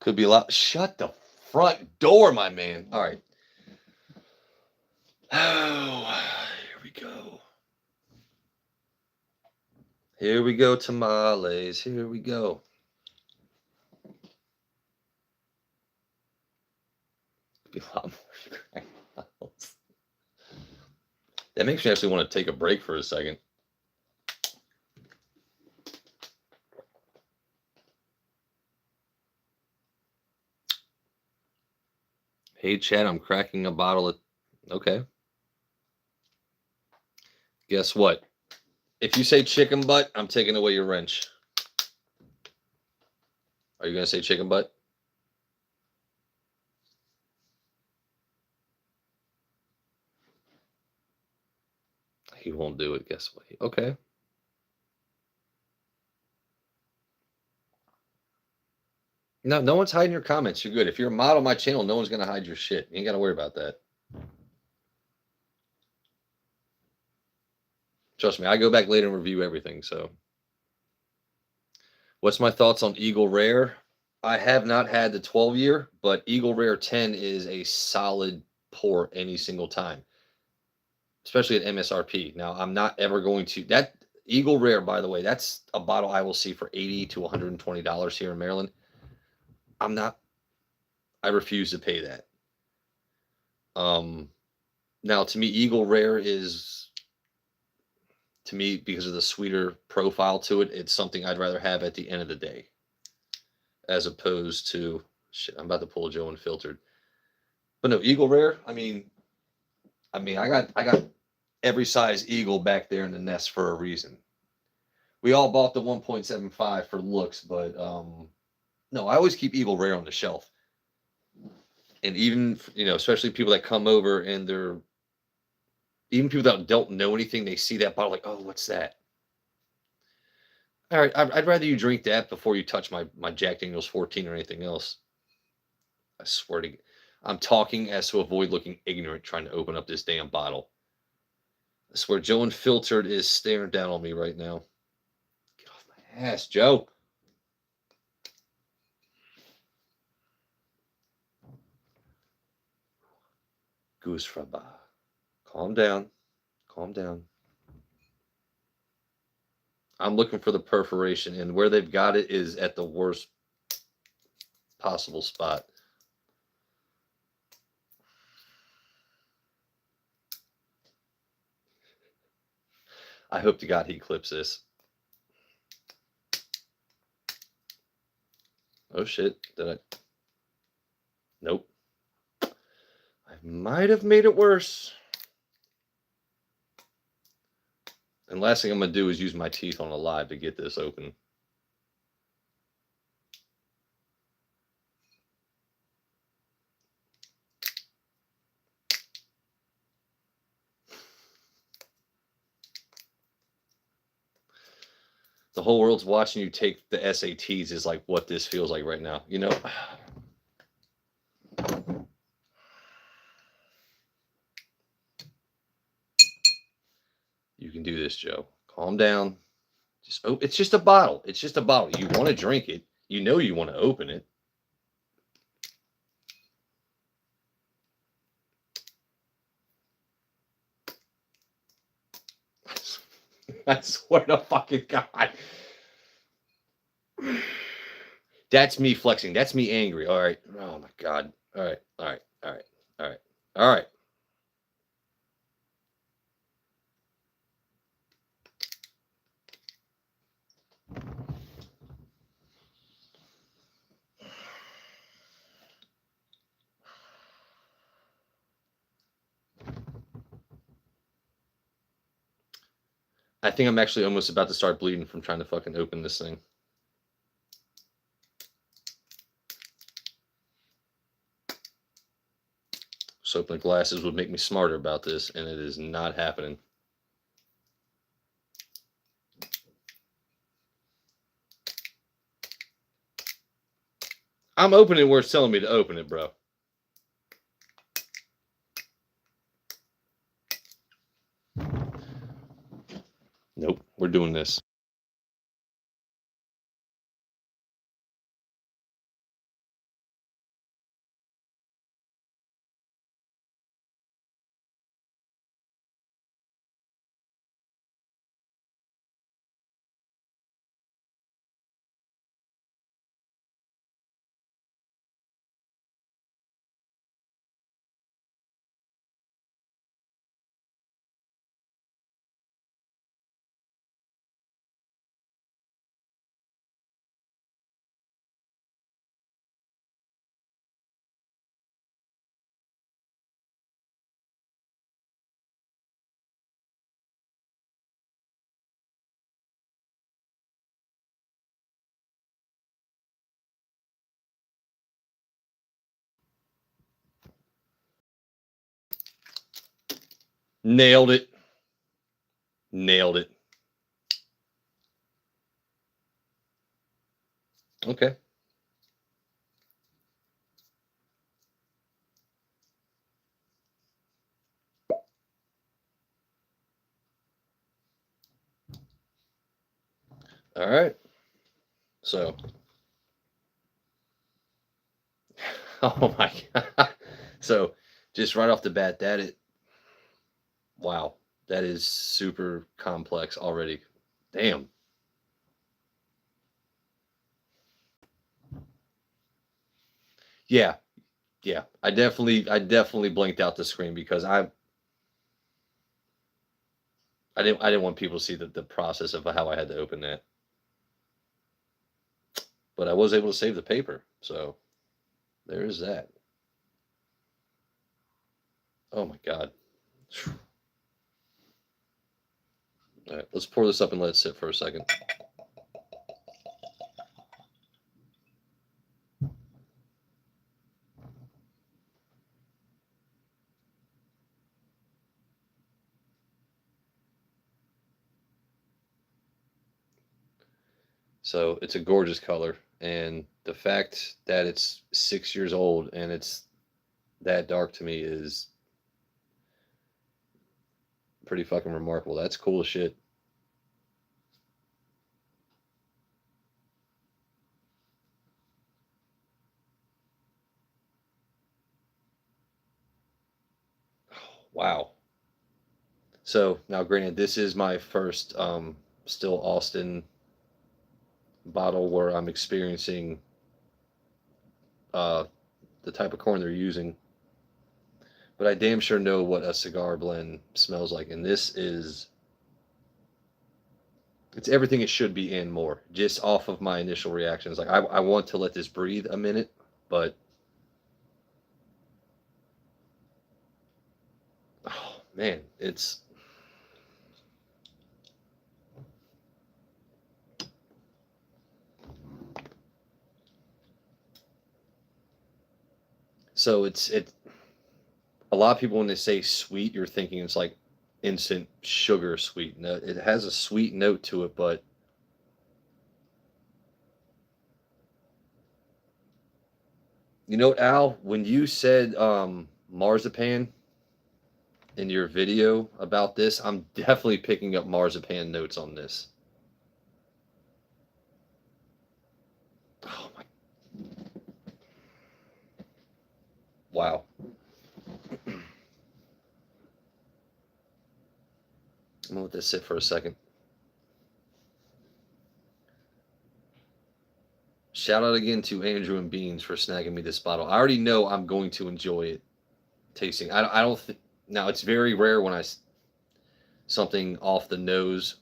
Could be a lot. Shut the front door, my man. All right. Oh, here we go. Here we go, tamales. Here we go. Be a lot more. That makes me actually want to take a break for a second. Hey, Chad, I'm cracking a bottle of. Okay. Guess what? If you say chicken butt, I'm taking away your wrench. Are you going to say chicken butt? He won't do it. Guess what? Okay. No one's hiding your comments. You're good. If you're a mod on my channel, no one's going to hide your shit. You ain't got to worry about that. Trust me, I go back later and review everything. So, what's my thoughts on Eagle Rare? I have not had the 12-year, but Eagle Rare 10 is a solid pour any single time, especially at MSRP. Now, I'm not ever going to that Eagle Rare, by the way, that's a bottle I will see for $80 to $120 here in Maryland. I refuse to pay that. Now to me, Eagle Rare is, to me, because of the sweeter profile to it, it's something I'd rather have at the end of the day, as opposed to shit. I'm about to pull Joe Unfiltered, but no, Eagle Rare. I mean, I got every size Eagle back there in the nest for a reason. We all bought the 1.75 for looks, but no, I always keep Eagle Rare on the shelf. And even, especially people that come over and even people that don't know anything, they see that bottle like, oh, what's that? All right, I'd rather you drink that before you touch my Jack Daniel's 14 or anything else. I swear to, I'm talking as to avoid looking ignorant trying to open up this damn bottle. I swear, Joe Unfiltered is staring down on me right now. Get off my ass, Joe. Goose Fraba. Calm down. Calm down. I'm looking for the perforation, and where they've got it is at the worst possible spot. I hope to God he clips this. Oh shit, did I? Nope. I might have made it worse. And last thing I'm going to do is use my teeth on a live to get this open. The whole world's watching you take the SATs is like what this feels like right now. You know, you can do this, Joe. Calm down. Just oh, it's just a bottle. It's just a bottle. You want to drink it. You know you want to open it. I swear to fucking God. That's me flexing. That's me angry. All right. Oh my God. All right. All right. All right. All right. All right. I think I'm actually almost about to start bleeding from trying to fucking open this thing. So open the glasses would make me smarter about this, and it is not happening. I'm opening where it's telling me to open it, bro. Nope, we're doing this. Nailed it. Nailed it. Okay. All right. So, oh my God. So, just right off the bat, wow, that is super complex already. Damn. Yeah. Yeah. I definitely blinked out the screen because I didn't want people to see the process of how I had to open that. But I was able to save the paper. So, there is that. Oh my God. All right, let's pour this up and let it sit for a second. So it's a gorgeous color, and the fact that it's 6 years old and it's that dark to me is pretty fucking remarkable. That's cool as shit. Wow. So now, granted, this is my first still Austin bottle where I'm experiencing uh, the type of corn they're using, but I damn sure know what a cigar blend smells like, and this is it's everything it should be and more. Just off of my initial reactions, like I want to let this breathe a minute, but oh man, it's so it's a lot of people when they say sweet, you're thinking it's like instant sugar sweet. No, it has a sweet note to it, but You know, Al, when you said marzipan in your video about this, I'm definitely picking up marzipan notes on this. Oh my, wow. I'm gonna let this sit for a second. Shout out again to Andrew and Beans for snagging me this bottle. I already know I'm going to enjoy it tasting. I don't now it's very rare when something off the nose.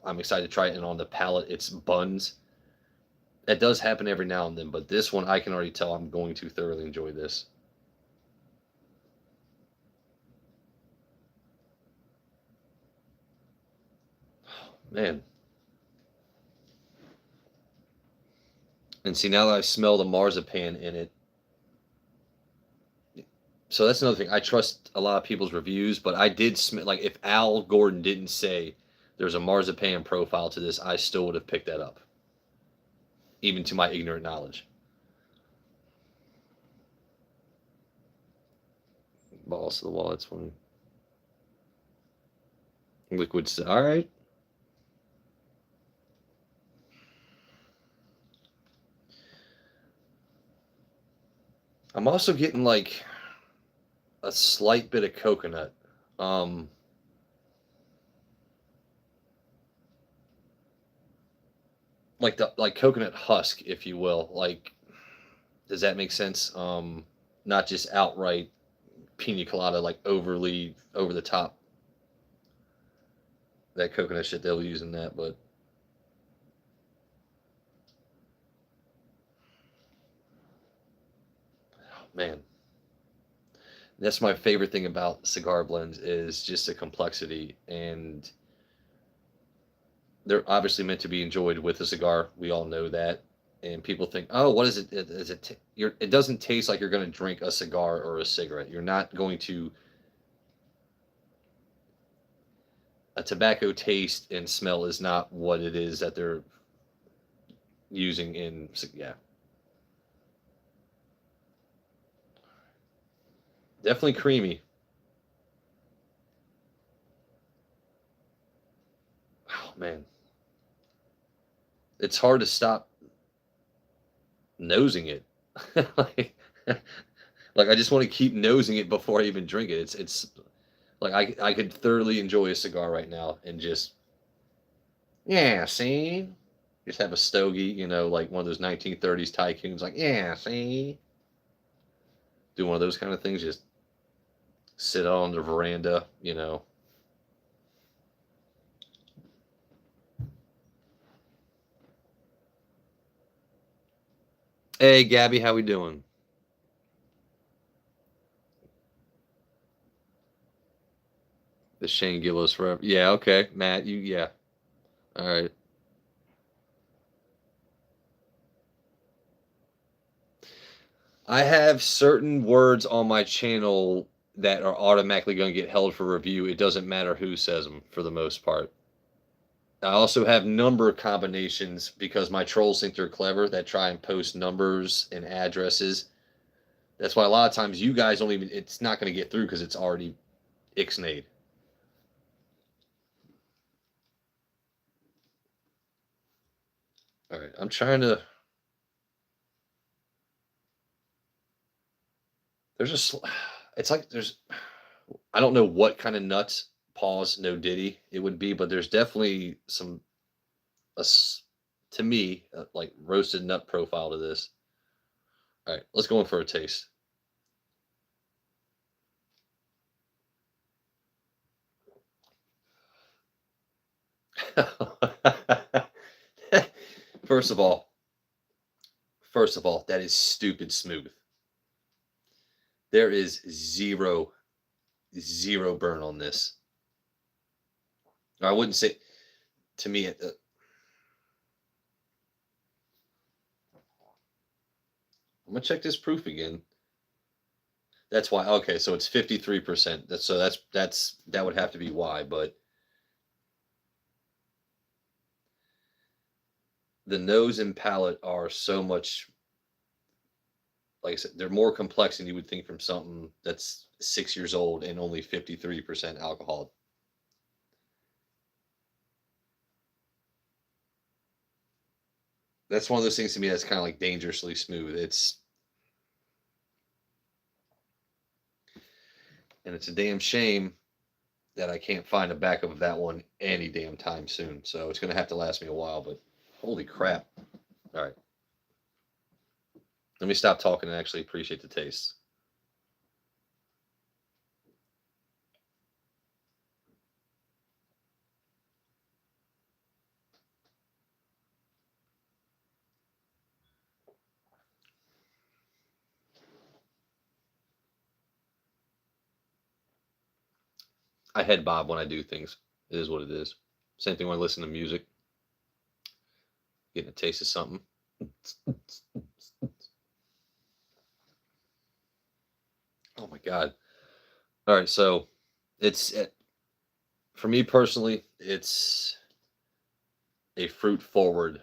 I'm excited to try it, and on the palate, it's buns. That does happen every now and then, but this one I can already tell I'm going to thoroughly enjoy this. Man. And see, now that I smell the marzipan in it, so that's another thing. I trust a lot of people's reviews, but I did smell, like, if Al Gordon didn't say there's a marzipan profile to this, I still would have picked that up, even to my ignorant knowledge. Balls to the wall. That's funny. Liquid. All right. I'm also getting like a slight bit of coconut. Um, like the like coconut husk, if you will. Like, does that make sense? Not just outright pina colada, like overly over the top. That coconut shit they'll use in that, but man, that's my favorite thing about cigar blends is just the complexity, and they're obviously meant to be enjoyed with a cigar. We all know that, and people think, oh, what is it? Is it? It doesn't taste like you're going to drink a cigar or a cigarette. You're not going to a tobacco taste and smell is not what it is that they're using in yeah. Definitely creamy. Oh man, it's hard to stop nosing it. like, like I just want to keep nosing it before I even drink it. It's like I could thoroughly enjoy a cigar right now and just yeah, see, just have a stogie, like one of those 1930s tycoons, like yeah, see, do one of those kind of things, just sit out on the veranda. Hey, Gabby, how we doing? The Shane Gillis forever. Yeah, okay, Matt, yeah, all right. I have certain words on my channel that are automatically going to get held for review. It doesn't matter who says them for the most part. I also have number combinations because my trolls think they're clever that try and post numbers and addresses. That's why a lot of times you guys don't even, it's not going to get through because it's already ixnayed. All right, I'm trying to. There's it's like there's, I don't know what kind of nuts, pause, no diddy it would be, but there's definitely a, to me, like roasted nut profile to this. All right, let's go in for a taste. First of all, that is stupid smooth. There is zero burn on this. I wouldn't say to me. I'm gonna check this proof again. That's why. Okay, so it's 53%. That would have to be why. But the nose and palate are so much like I said, they're more complex than you would think from something that's 6 years old and only 53% alcohol. That's one of those things to me that's kind of like dangerously smooth. It's a damn shame that I can't find a backup of that one any damn time soon. So it's gonna have to last me a while, but holy crap. All right. Let me stop talking and actually appreciate the taste. I head bob when I do things. It is what it is. Same thing when I listen to music. Getting a taste of something. Oh my god. All right, so for me personally, it's a fruit forward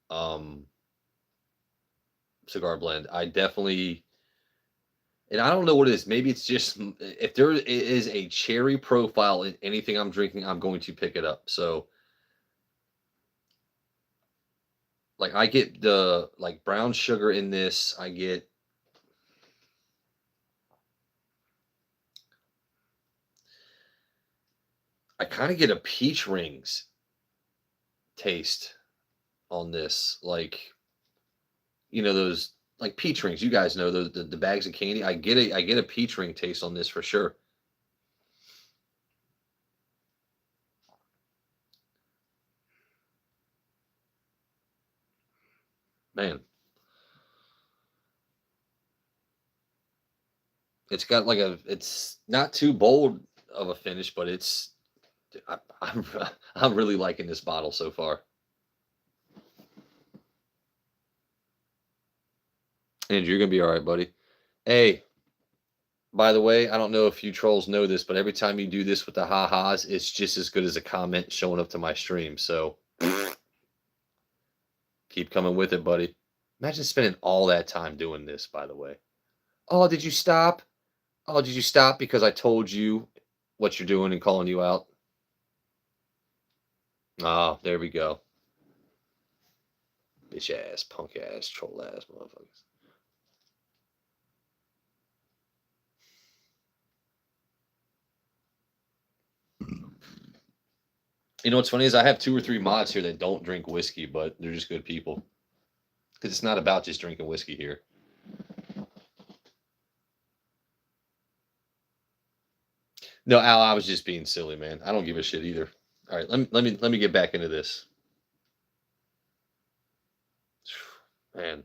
um cigar blend. I definitely, and I don't know what it is. Maybe it's just if there is a cherry profile in anything I'm drinking, I'm going to pick it up. So like I get the like brown sugar in this. I kind of get a peach rings taste on this. Like, those like peach rings. You guys know those the bags of candy. I get a peach ring taste on this for sure. Man, it's not too bold of a finish, but I'm I'm really liking this bottle so far. Andrew, you're gonna be all right, buddy. Hey, by the way, I don't know if you trolls know this, but every time you do this with the ha-has, it's just as good as a comment showing up to my stream. So keep coming with it, buddy. Imagine spending all that time doing this, by the way. Oh, did you stop? Oh, did you stop because I told you what you're doing and calling you out? Oh, there we go. Bitch ass, punk ass, troll ass motherfuckers. You know what's funny is I have two or three mods here that don't drink whiskey, but they're just good people. Because it's not about just drinking whiskey here. No, Al, I was just being silly, man. I don't give a shit either. All right, let me get back into this. Man.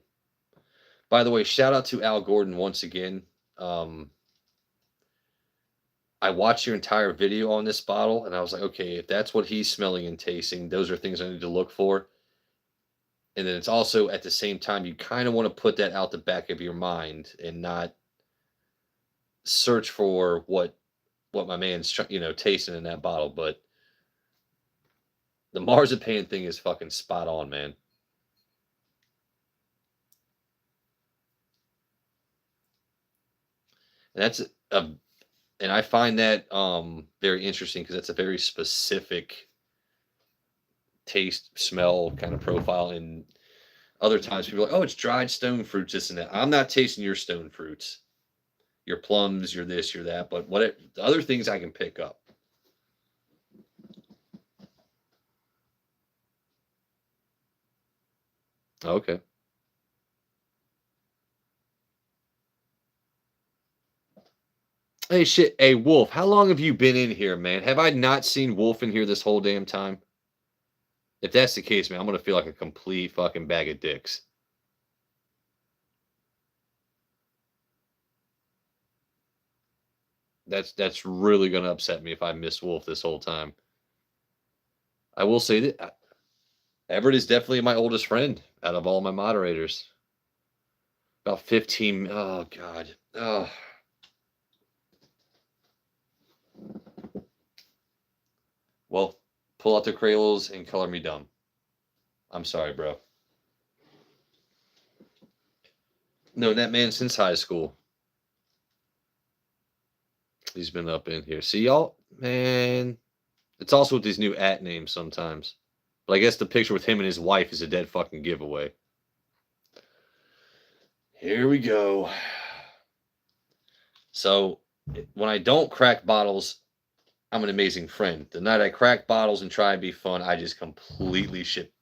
By the way, shout out to Al Gordon once again. Um, I watched your entire video on this bottle, and I was like, okay, if that's what he's smelling and tasting, those are things I need to look for. And then it's also at the same time, you kind of want to put that out the back of your mind and not search for what my man's tasting in that bottle. But the marzipan thing is fucking spot on, man. And that's a and I find that very interesting because that's a very specific taste, smell kind of profile. And other times people are like, oh, it's dried stone fruits, this and that. I'm not tasting your stone fruits, your plums, your this, your that, but the other things I can pick up. Okay. Hey, shit. Hey, Wolf, how long have you been in here, man? Have I not seen Wolf in here this whole damn time? If that's the case, man, I'm gonna feel like a complete fucking bag of dicks. That's really gonna upset me if I miss Wolf this whole time. I will say that Everett is definitely my oldest friend out of all my moderators. About 15. Oh God. Oh. Well, pull out the Crayolas and color me dumb. I'm sorry, bro. Known that man since high school. He's been up in here. See y'all, man. It's also with these new at names sometimes. But I guess the picture with him and his wife is a dead fucking giveaway. Here we go. So when I don't crack bottles, I'm an amazing friend. The night I crack bottles and try and be fun, I just completely shit.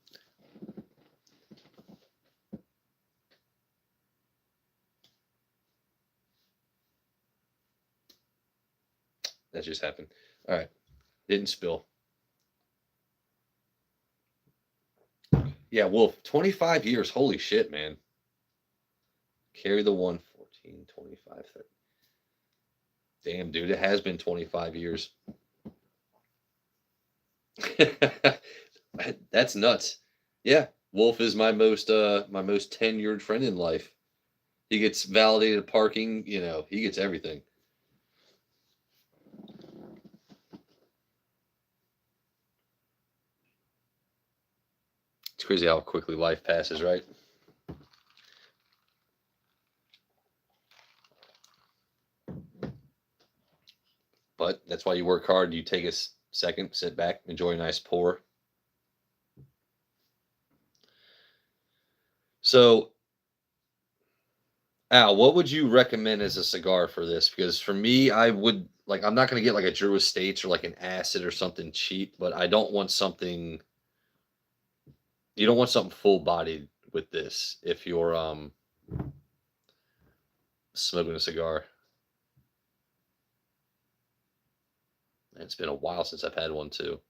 That just happened. All right. Didn't spill. Yeah, Wolf, 25 years. Holy shit, man. Carry the one, 14, 25, 30. Damn, dude, it has been 25 years. That's nuts. Yeah, Wolf is my most tenured friend in life. He gets validated parking, he gets everything. It's crazy how quickly life passes, right? But that's why you work hard. You take a second, sit back, enjoy a nice pour. So, Al, what would you recommend as a cigar for this? Because for me, I would like I'm not gonna get like a Drew Estates or like an acid or something cheap, but I don't want something you don't want something full bodied with this if you're smoking a cigar. And it's been a while since I've had one too.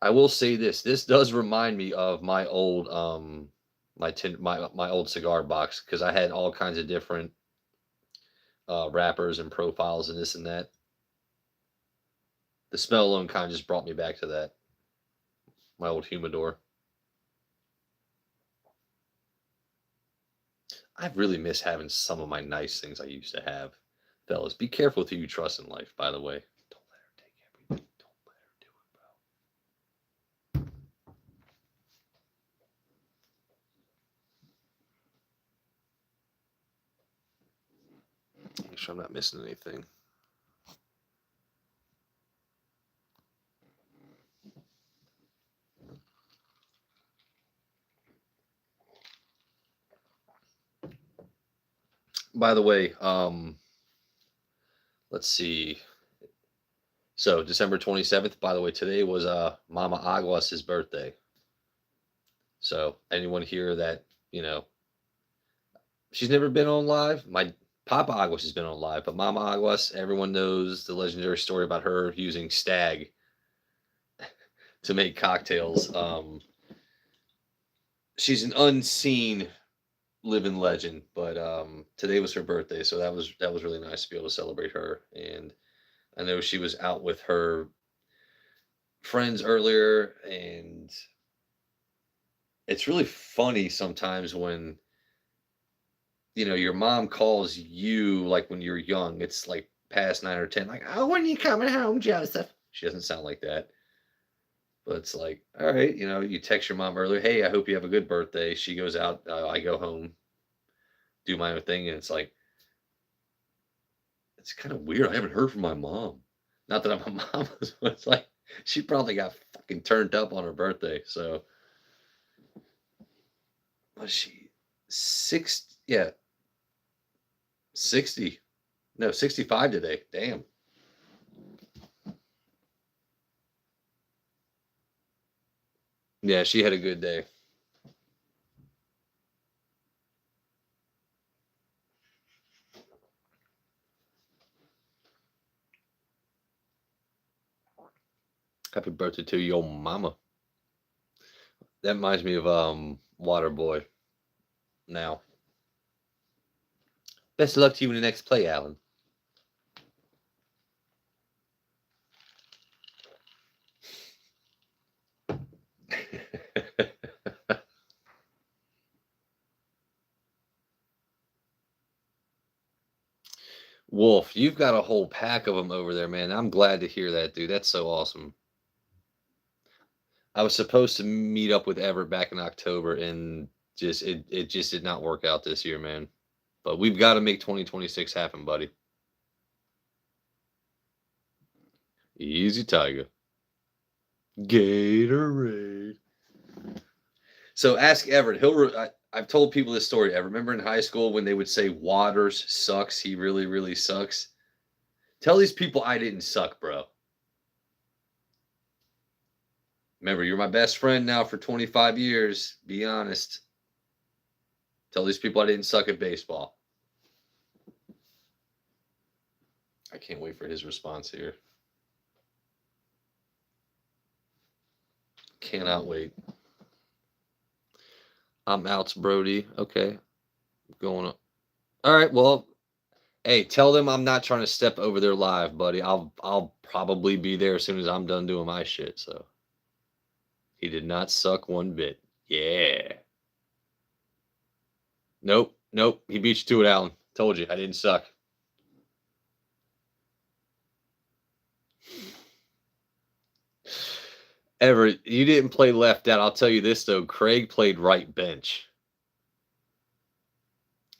I will say this. This does remind me of my old my old cigar box because I had all kinds of different wrappers and profiles and this and that. The smell alone kind of just brought me back to that. My old humidor. I really miss having some of my nice things I used to have. Fellas, be careful with who you trust in life, by the way. Don't let her take everything. Don't let her do it, bro. Make sure I'm not missing anything. By the way, let's see. So December 27th, by the way, today was Mama Aguas's birthday. So anyone here that, you know, she's never been on live. My Papa Aguas has been on live, but Mama Aguas, everyone knows the legendary story about her using stag to make cocktails. She's an unseen living legend, but today was her birthday, so that was really nice to be able to celebrate her. And I know she was out with her friends earlier, and it's really funny sometimes when your mom calls you like when you're young. It's like past 9 or 10, like, oh, when are you coming home, Joseph? She doesn't sound like that. But it's like, all right, you text your mom earlier, hey, I hope you have a good birthday. She goes out, I go home, do my own thing, and it's like, it's kind of weird. I haven't heard from my mom. Not that I'm a mom, but it's like she probably got fucking turned up on her birthday. So was she six? Yeah, 60. No, 65 today. Damn. Yeah, she had a good day. Happy birthday to your mama. That reminds me of Waterboy. Now, best of luck to you in the next play, Alan. Wolf, you've got a whole pack of them over there, man. I'm glad to hear that, dude. That's so awesome. I was supposed to meet up with Everett back in October, and It just did not work out this year, man. But we've got to make 2026 happen, buddy. Easy, Tiger. Gatorade. So ask Everett. I've told people this story. I remember in high school when they would say Waters sucks. He really, really sucks. Tell these people I didn't suck, bro. Remember, you're my best friend now for 25 years. Be honest. Tell these people I didn't suck at baseball. I can't wait for his response here. Cannot wait. I'm out, Brody. Okay. Going up. All right. Well, hey, tell them I'm not trying to step over their live, buddy. I'll probably be there as soon as I'm done doing my shit. So he did not suck one bit. Yeah. Nope. Nope. He beat you to it, Alan. Told you I didn't suck. Everett, you didn't play left out. I'll tell you this though. Craig played right bench.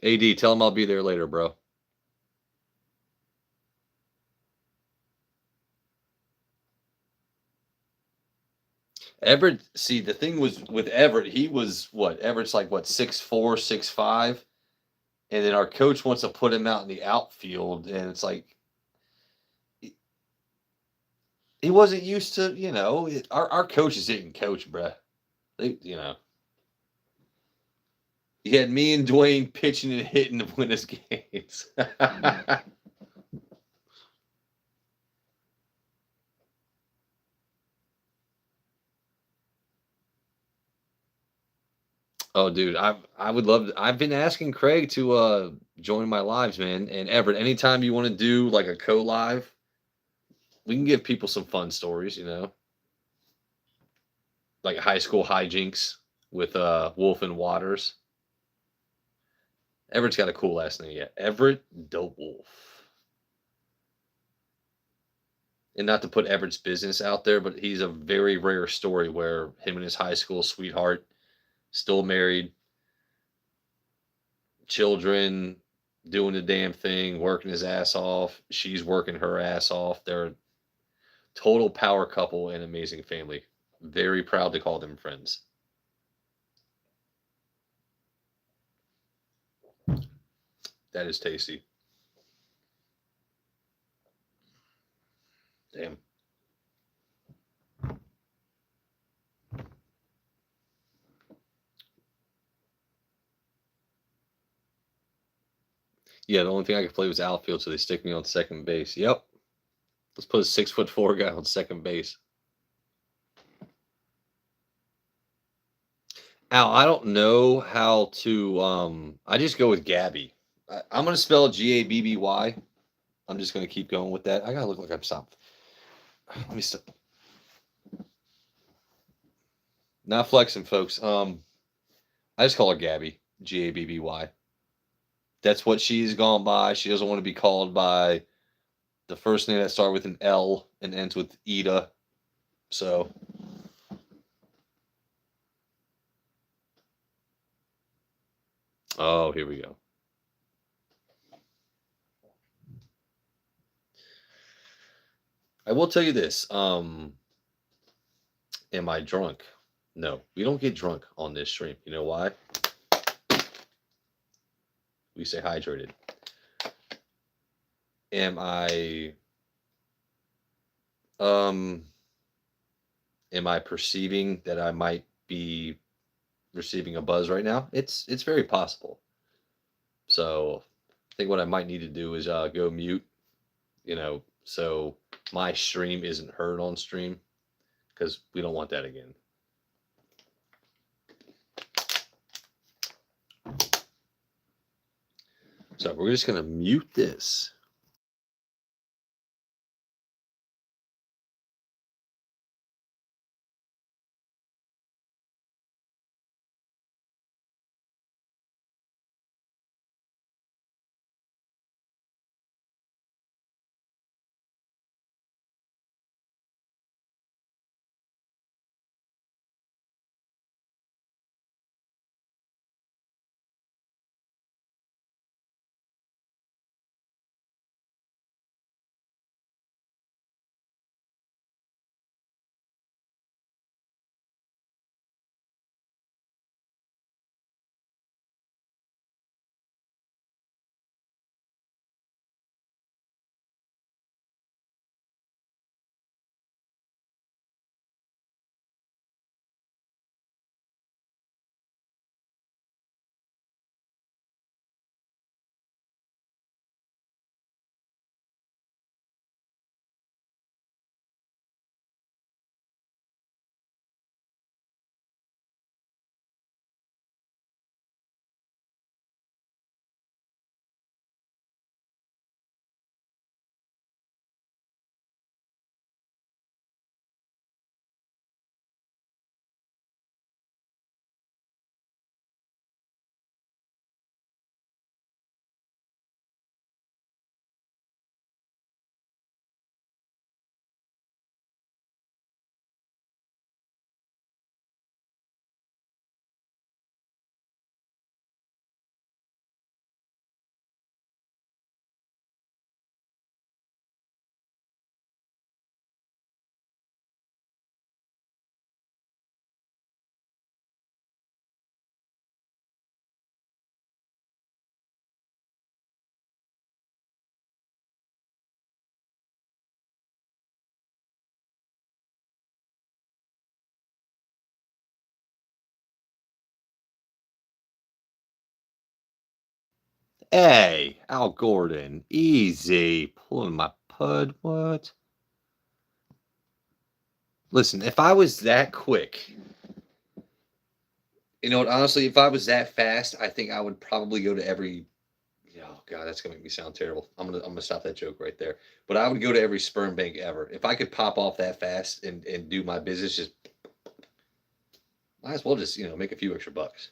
AD, tell him I'll be there later, bro. Everett, see, the thing was with Everett, he was what? Everett's like what, 6'4", 6'5", and then our coach wants to put him out in the outfield, and it's like he wasn't used to, our coaches didn't coach, bruh. They. He had me and Dwayne pitching and hitting to win us games. Oh, dude, I would love. I've been asking Craig to join my lives, man. And Everett, anytime you want to do like a co-live, we can give people some fun stories, like high school hijinks with Wolf and Waters. Everett's got a cool last name, yeah. Everett Dope Wolf. And not to put Everett's business out there, but he's a very rare story where him and his high school sweetheart still married, children, doing the damn thing, working his ass off. She's working her ass off. They're a total power couple and amazing family. Very proud to call them friends. That is tasty. Damn. Yeah, the only thing I could play was outfield, so they stick me on second base. Yep. Let's put a 6'4" guy on second base. Al, I don't know how to. I just go with Gabby. I'm gonna spell Gabby. I'm just gonna keep going with that. I gotta look like I'm stopped. Let me stop. Not flexing, folks. I just call her Gabby. Gabby. That's what she's gone by. She doesn't want to be called by the first name that starts with an L and ends with Ida. So. Oh, here we go. I will tell you this. Am I drunk? No, we don't get drunk on this stream. You know why? We stay hydrated. Am I am I perceiving that I might be receiving a buzz right now? It's very possible. So I think what I might need to do is go mute, so my stream isn't heard on stream, because we don't want that again. So we're just gonna mute this. Hey, Al Gordon, easy. Pulling my pud. What? Listen, if I was that quick, you know what? Honestly, if I was that fast, I think I would probably go to every. Oh God, that's gonna make me sound terrible. I'm gonna stop that joke right there. But I would go to every sperm bank ever if I could pop off that fast and do my business. Just might as well just make a few extra bucks.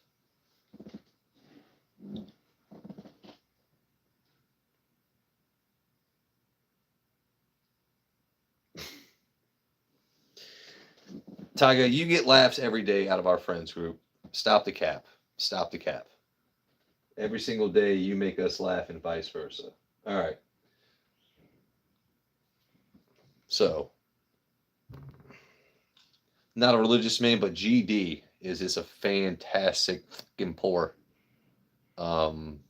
Tyga, you get laughs every day out of our friends group. Stop the cap. Stop the cap. Every single day you make us laugh and vice versa. All right. So, not a religious man, but GD is just a fantastic fucking pour. Um,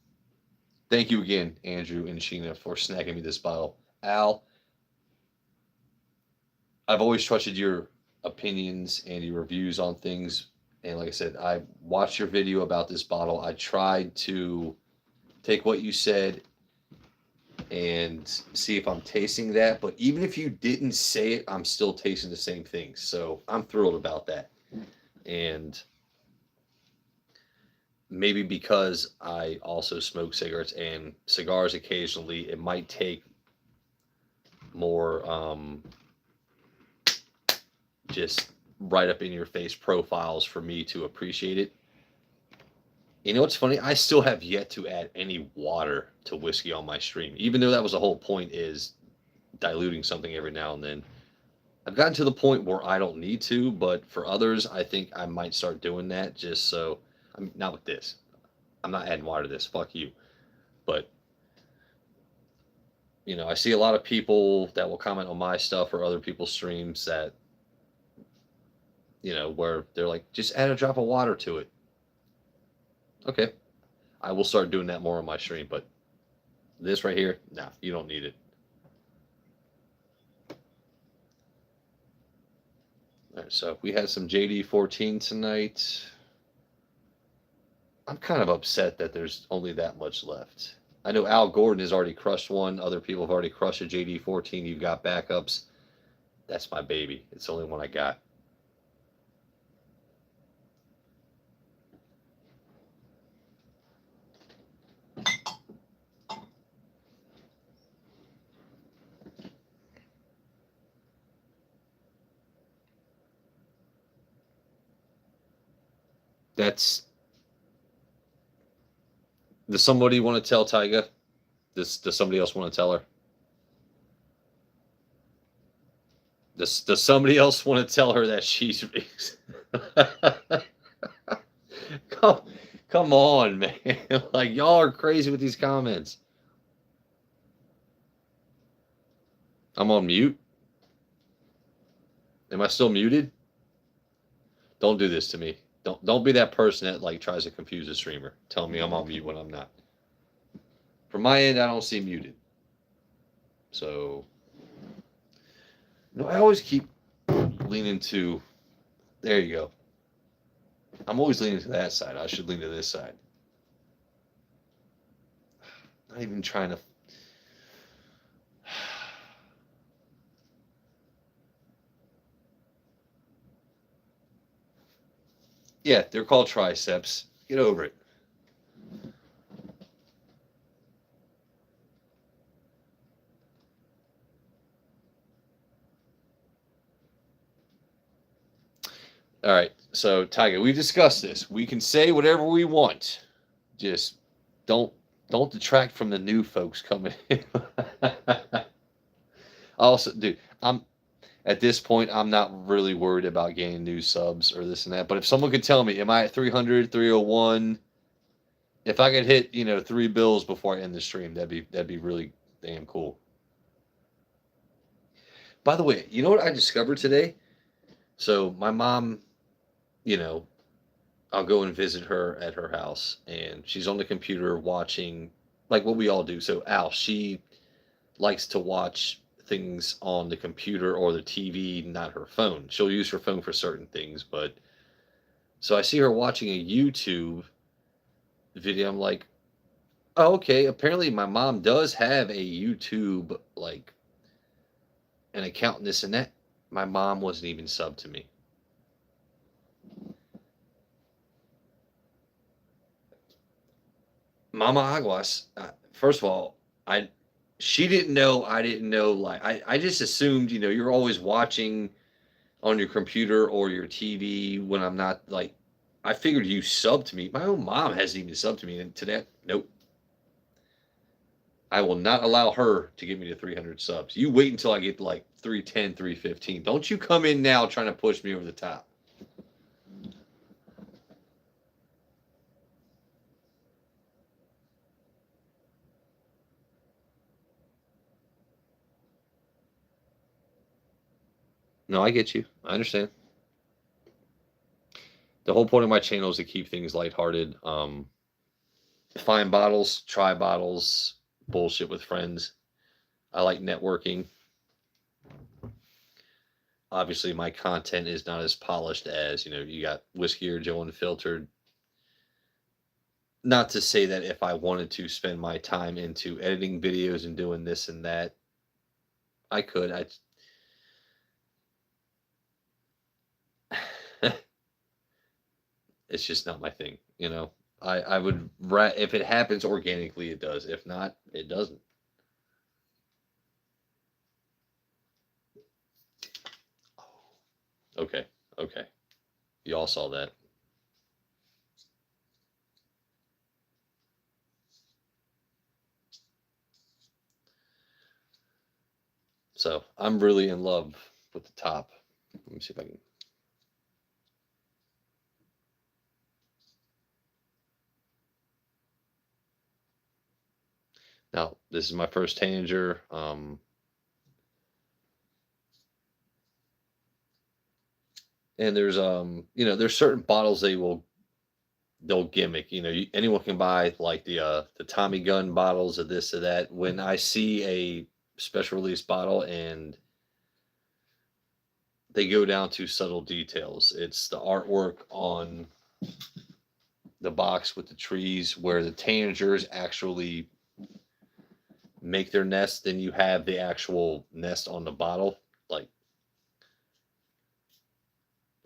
Thank you again, Andrew and Sheena, for snagging me this bottle. Al, I've always trusted your opinions and your reviews on things. And like I said, I watched your video about this bottle. I tried to take what you said and see if I'm tasting that. But even if you didn't say it, I'm still tasting the same thing. So I'm thrilled about that. And maybe because I also smoke cigarettes and cigars occasionally, it might take more just right up in your face profiles for me to appreciate it. You know what's funny? I still have yet to add any water to whiskey on my stream, even though that was the whole point, is diluting something every now and then. I've gotten to the point where I don't need to, but for others, I think I might start doing that just so. I'm not with this. I'm not adding water to this. Fuck you. But I see a lot of people that will comment on my stuff or other people's streams that where they're like, just add a drop of water to it. Okay, I will start doing that more on my stream. But this right here, nah, you don't need it. All right, so we had some JD14 tonight. I'm kind of upset that there's only that much left. I know Al Gordon has already crushed one. Other people have already crushed a JD14. You've got backups. That's my baby. It's the only one I got. That's. Does somebody want to tell Tyga? Does somebody else want to tell her? Does somebody else want to tell her that she's come come on, man. Like, y'all are crazy with these comments. I'm on mute. Am I still muted? Don't do this to me. Don't be that person that like tries to confuse a streamer, telling me I'm on mute when I'm not. From my end, I don't see muted. So I always keep leaning to. There you go. I'm always leaning to that side. I should lean to this side. Not even trying to. Yeah, they're called triceps. Get over it. All right, so Tiger, we've discussed this. We can say whatever we want. Just don't detract from the new folks coming in. Also, dude, I'm at this point, I'm not really worried about gaining new subs or this and that. But if someone could tell me, am I at 300, 301? If I could hit, 3 bills before I end the stream, that'd be really damn cool. By the way, you know what I discovered today? So my mom, you know, I'll go and visit her at her house, and she's on the computer watching, like what we all do. So Al, she likes to watch things on the computer or the TV, not her phone. She'll use her phone for certain things, but so I see her watching a YouTube video. I'm like, Oh, okay. Apparently, my mom does have a YouTube, like, an account and this and that. My mom wasn't even subbed to me. Mama Aguas, first of all, I she didn't know, I didn't know, like, I just assumed, you're always watching on your computer or your TV when I'm not, like, I figured you subbed to me. My own mom hasn't even subbed to me, and to that, nope. I will not allow her to get me to 300 subs. You wait until I get to, like, 310, 315. Don't you come in now trying to push me over the top. No, I get you. I understand. The whole point of my channel is to keep things lighthearted. Find bottles, try bottles, bullshit with friends. I like networking. Obviously, my content is not as polished as, you got Whiskey or Joe Unfiltered. Not to say that if I wanted to spend my time into editing videos and doing this and that, I could. It's just not my thing, I would if it happens organically, it does. If not, it doesn't. Okay, okay. You all saw that. So I'm really in love with the top. Let me see if I can. Now, this is my first Tanager. And there's certain bottles they'll gimmick. Anyone can buy, like, the Tommy gun bottles of this or that. When I see a special release bottle and they go down to subtle details, it's the artwork on the box with the trees where the Tanagers actually make their nest. Then you have the actual nest on the bottle. Like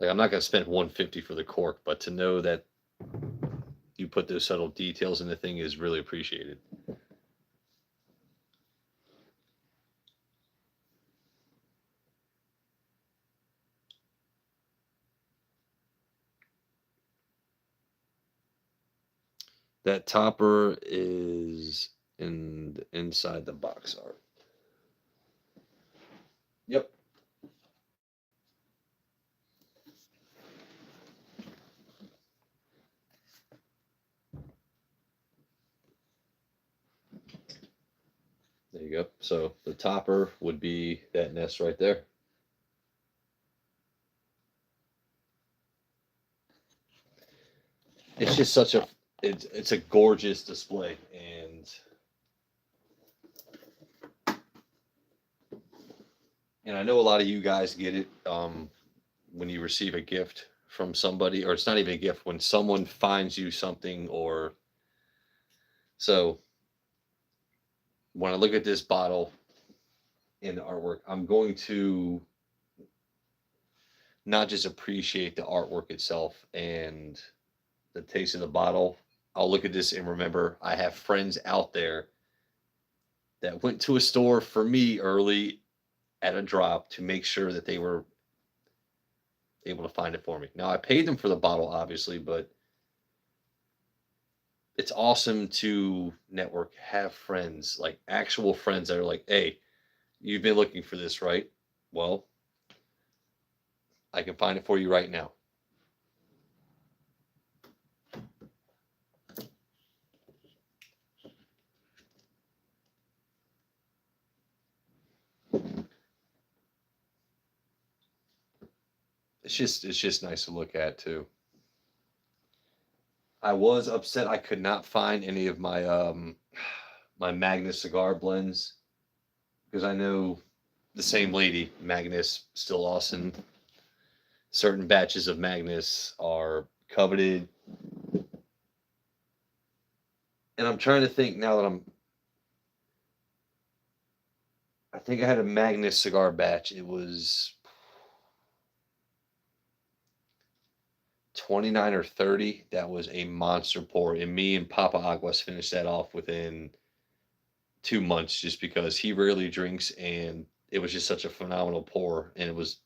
I'm not going to spend 150 for the cork, but to know that you put those subtle details in the thing is really appreciated. That topper is inside the box art. Yep. There you go. So the topper would be that nest right there. It's just such a it's a gorgeous display, and I know a lot of you guys get it when you receive a gift from somebody, or it's not even a gift, when someone finds you something. Or so when I look at this bottle in the artwork, I'm going to not just appreciate the artwork itself and the taste of the bottle. I'll look at this and remember I have friends out there that went to a store for me early at a drop to make sure that they were able to find it for me. Now I paid them for the bottle, obviously, but it's awesome to network, have friends, like actual friends that are like, hey, you've been looking for this, right? Well, I can find it for you right now. It's just nice to look at too. I was upset I could not find any of my my Magnus cigar blends, because I know the same lady, Magnus, still awesome. Certain batches of Magnus are coveted. And I'm trying to think now that I think I had a Magnus cigar batch. It was 29 or 30. That was a monster pour. And me and Papa Aguas finished that off within 2 months just because he rarely drinks. And it was just such a phenomenal pour. And it was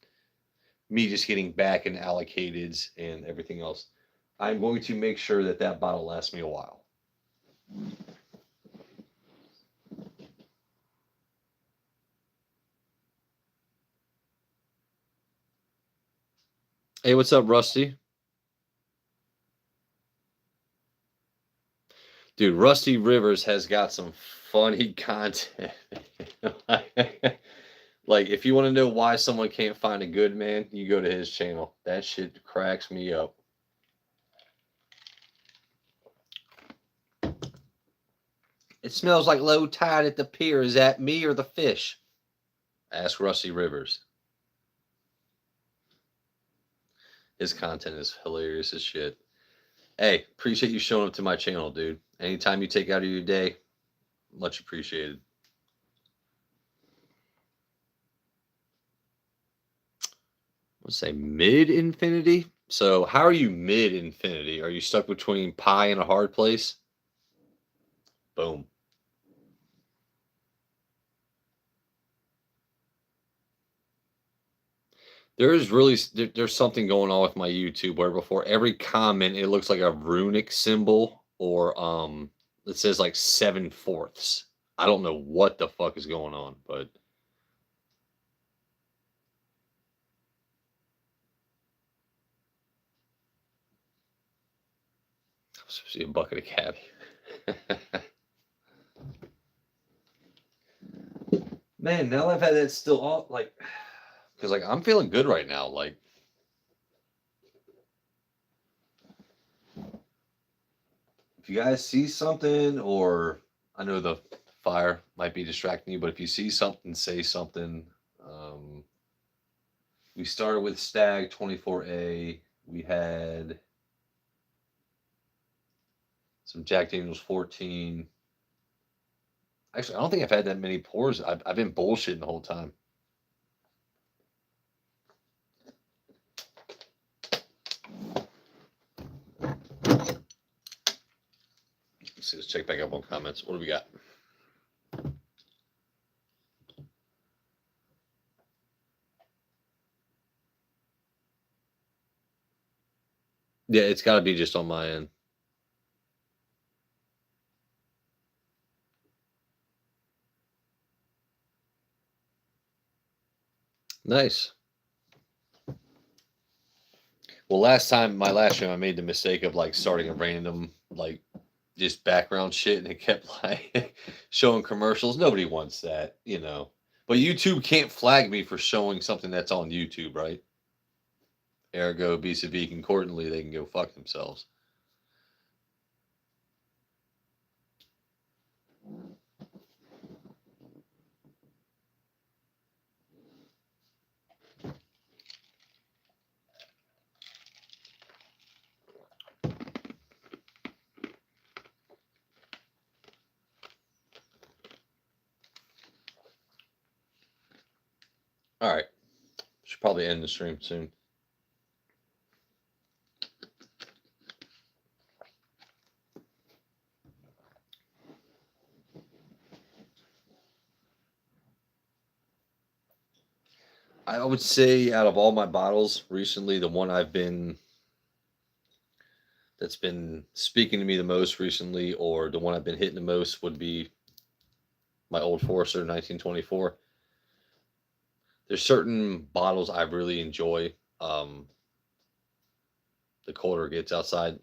me just getting back and allocated and everything else. I'm going to make sure that that bottle lasts me a while. Hey, what's up, Rusty? Dude, Rusty Rivers has got some funny content. Like, if you want to know why someone can't find a good man, you go to his channel. That shit cracks me up. It smells like low tide at the pier. Is that me or the fish? Ask Rusty Rivers. His content is hilarious as shit. Hey, appreciate you showing up to my channel, dude. Anytime you take out of your day, much appreciated. Let's say mid infinity. So, how are you mid infinity? Are you stuck between pie and a hard place? Boom. There's something going on with my YouTube where before every comment it looks like a runic symbol or it says like 7/4. I don't know what the fuck is going on, but I'm supposed to see a bucket of cabbie. Man, now I've had that still off, like, because like I'm feeling good right now. Like, if you guys see something, or I know the fire might be distracting you, but if you see something, say something. Um, we started with Stag 24A. We had some Jack Daniels 14. Actually, I don't think I've had that many pours. I've been bullshitting the whole time. Let's check back up on comments. What do we got? Yeah, it's got to be just on my end. Nice. Well, my last stream, I made the mistake of like starting a random, like, just background shit, and it kept like showing commercials. Nobody wants that, you know. But YouTube can't flag me for showing something that's on YouTube, right? Ergo, vis-a-vis concordantly, they can go fuck themselves. All right. Should probably end the stream soon. I would say out of all my bottles recently, the one that's been speaking to me the most recently, or the one I've been hitting the most, would be my Old Forester 1924. There's certain bottles I really enjoy. Um, the colder it gets outside.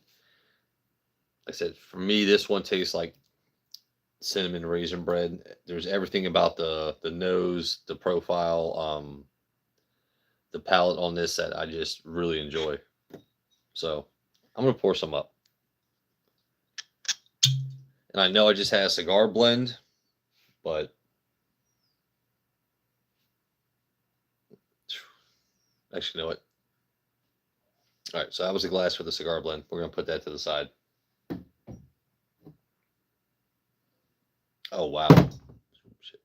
Like I said, for me, this one tastes like cinnamon raisin bread. There's everything about the nose, the profile, the palate on this that I just really enjoy. So I'm gonna pour some up. And I know I just had a cigar blend, but actually, you know what? All right, so that was a glass for the cigar blend. We're gonna put that to the side. Oh, wow. Shit.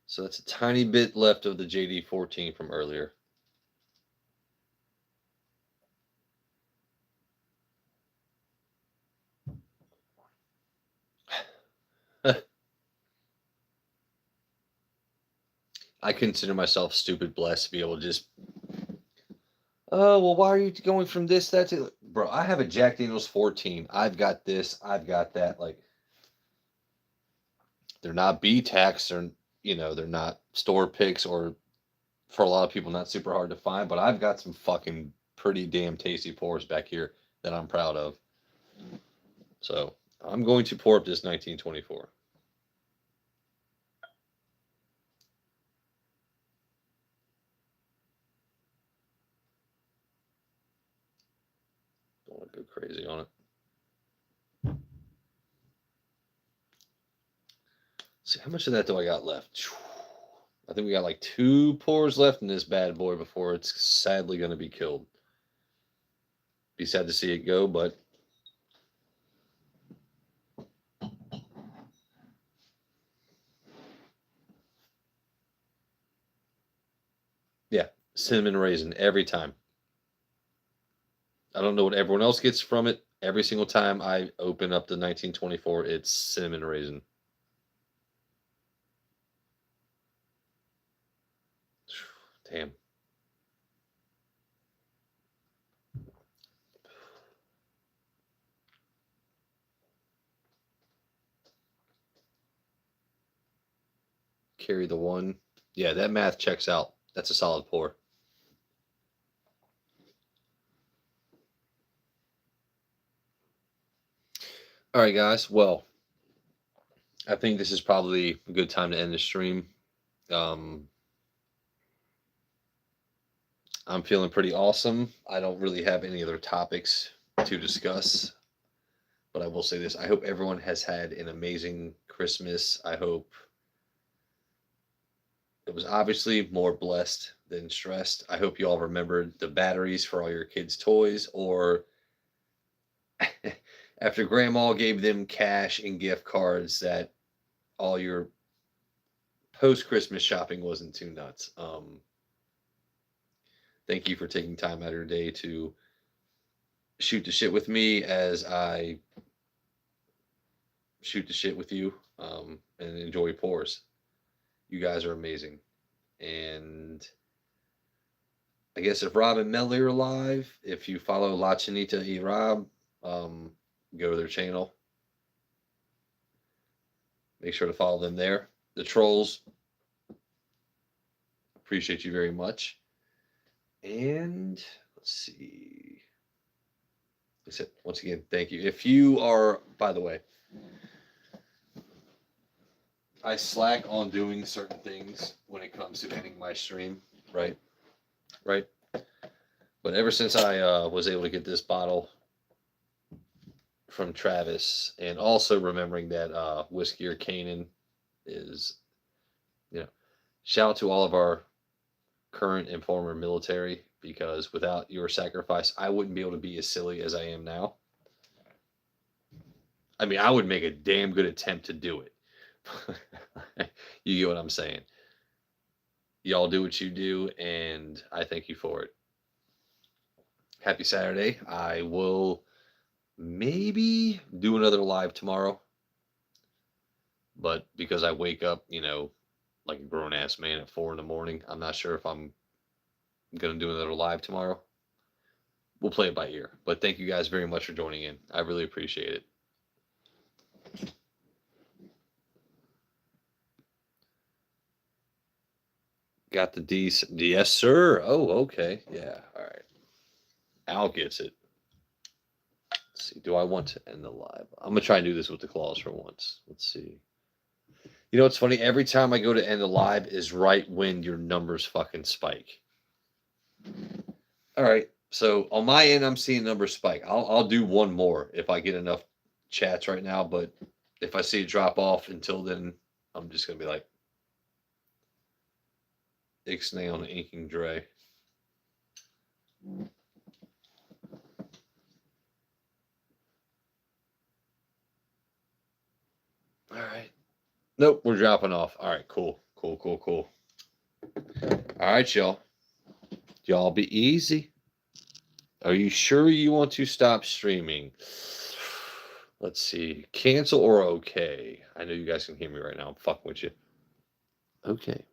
So that's a tiny bit left of the JD14 from earlier. I consider myself stupid blessed to be able to just, oh, well, why are you going from this, that to, bro, I have a Jack Daniels 14. I've got this, I've got that. Like, they're not B tax, they're not store picks, or for a lot of people, not super hard to find, but I've got some fucking pretty damn tasty pours back here that I'm proud of. So I'm going to pour up this 1924. Don't want to go crazy on it. See, how much of that do I got left? I think we got like 2 pours left in this bad boy before it's sadly going to be killed. Be sad to see it go, but yeah, cinnamon raisin every time. I don't know what everyone else gets from it. Every single time I open up the 1924, it's cinnamon raisin. Damn. Carry the one. Yeah, that math checks out. That's a solid pour. All right, guys. Well, I think this is probably a good time to end the stream. Um, I'm feeling pretty awesome. I don't really have any other topics to discuss, but I will say this. I hope everyone has had an amazing Christmas. I hope it was obviously more blessed than stressed. I hope you all remembered the batteries for all your kids' toys, or after grandma gave them cash and gift cards, that all your post Christmas shopping wasn't too nuts. Thank you for taking time out of your day to shoot the shit with me as I shoot the shit with you, and enjoy pours. You guys are amazing. And I guess if Rob and Melly are live, if you follow La Chinita y Rob, go to their channel. Make sure to follow them there. The trolls, appreciate you very much. And let's see. I said, once again, thank you. If you are, by the way, I slack on doing certain things when it comes to ending my stream, right? Right. But ever since I was able to get this bottle from Travis, and also remembering that Whiskey or Canaan is, shout out to all of our current and former military, because without your sacrifice, I wouldn't be able to be as silly as I am now. I mean, I would make a damn good attempt to do it. You get what I'm saying? Y'all do what you do, and I thank you for it. Happy Saturday. I will maybe do another live tomorrow, but because I wake up, like a grown ass man at 4 in the morning, I'm not sure if I'm gonna do another live tomorrow. We'll play it by ear. But thank you guys very much for joining in. I really appreciate it. Got the D. Yes, sir. Oh, okay. Yeah. All right. Al gets it. Let's see. Do I want to end the live? I'm gonna try and do this with the claws for once. Let's see. You know what's funny? Every time I go to end the live is right when your numbers fucking spike. All right. So on my end, I'm seeing numbers spike. I'll do one more if I get enough chats right now. But if I see it drop off until then, I'm just gonna be like, Ixnay on the inking Dre. Nope, we're dropping off. All right, cool. Cool, cool, cool. All right, y'all. Y'all be easy. Are you sure you want to stop streaming? Let's see. Cancel or okay? I know you guys can hear me right now. I'm fucking with you. Okay.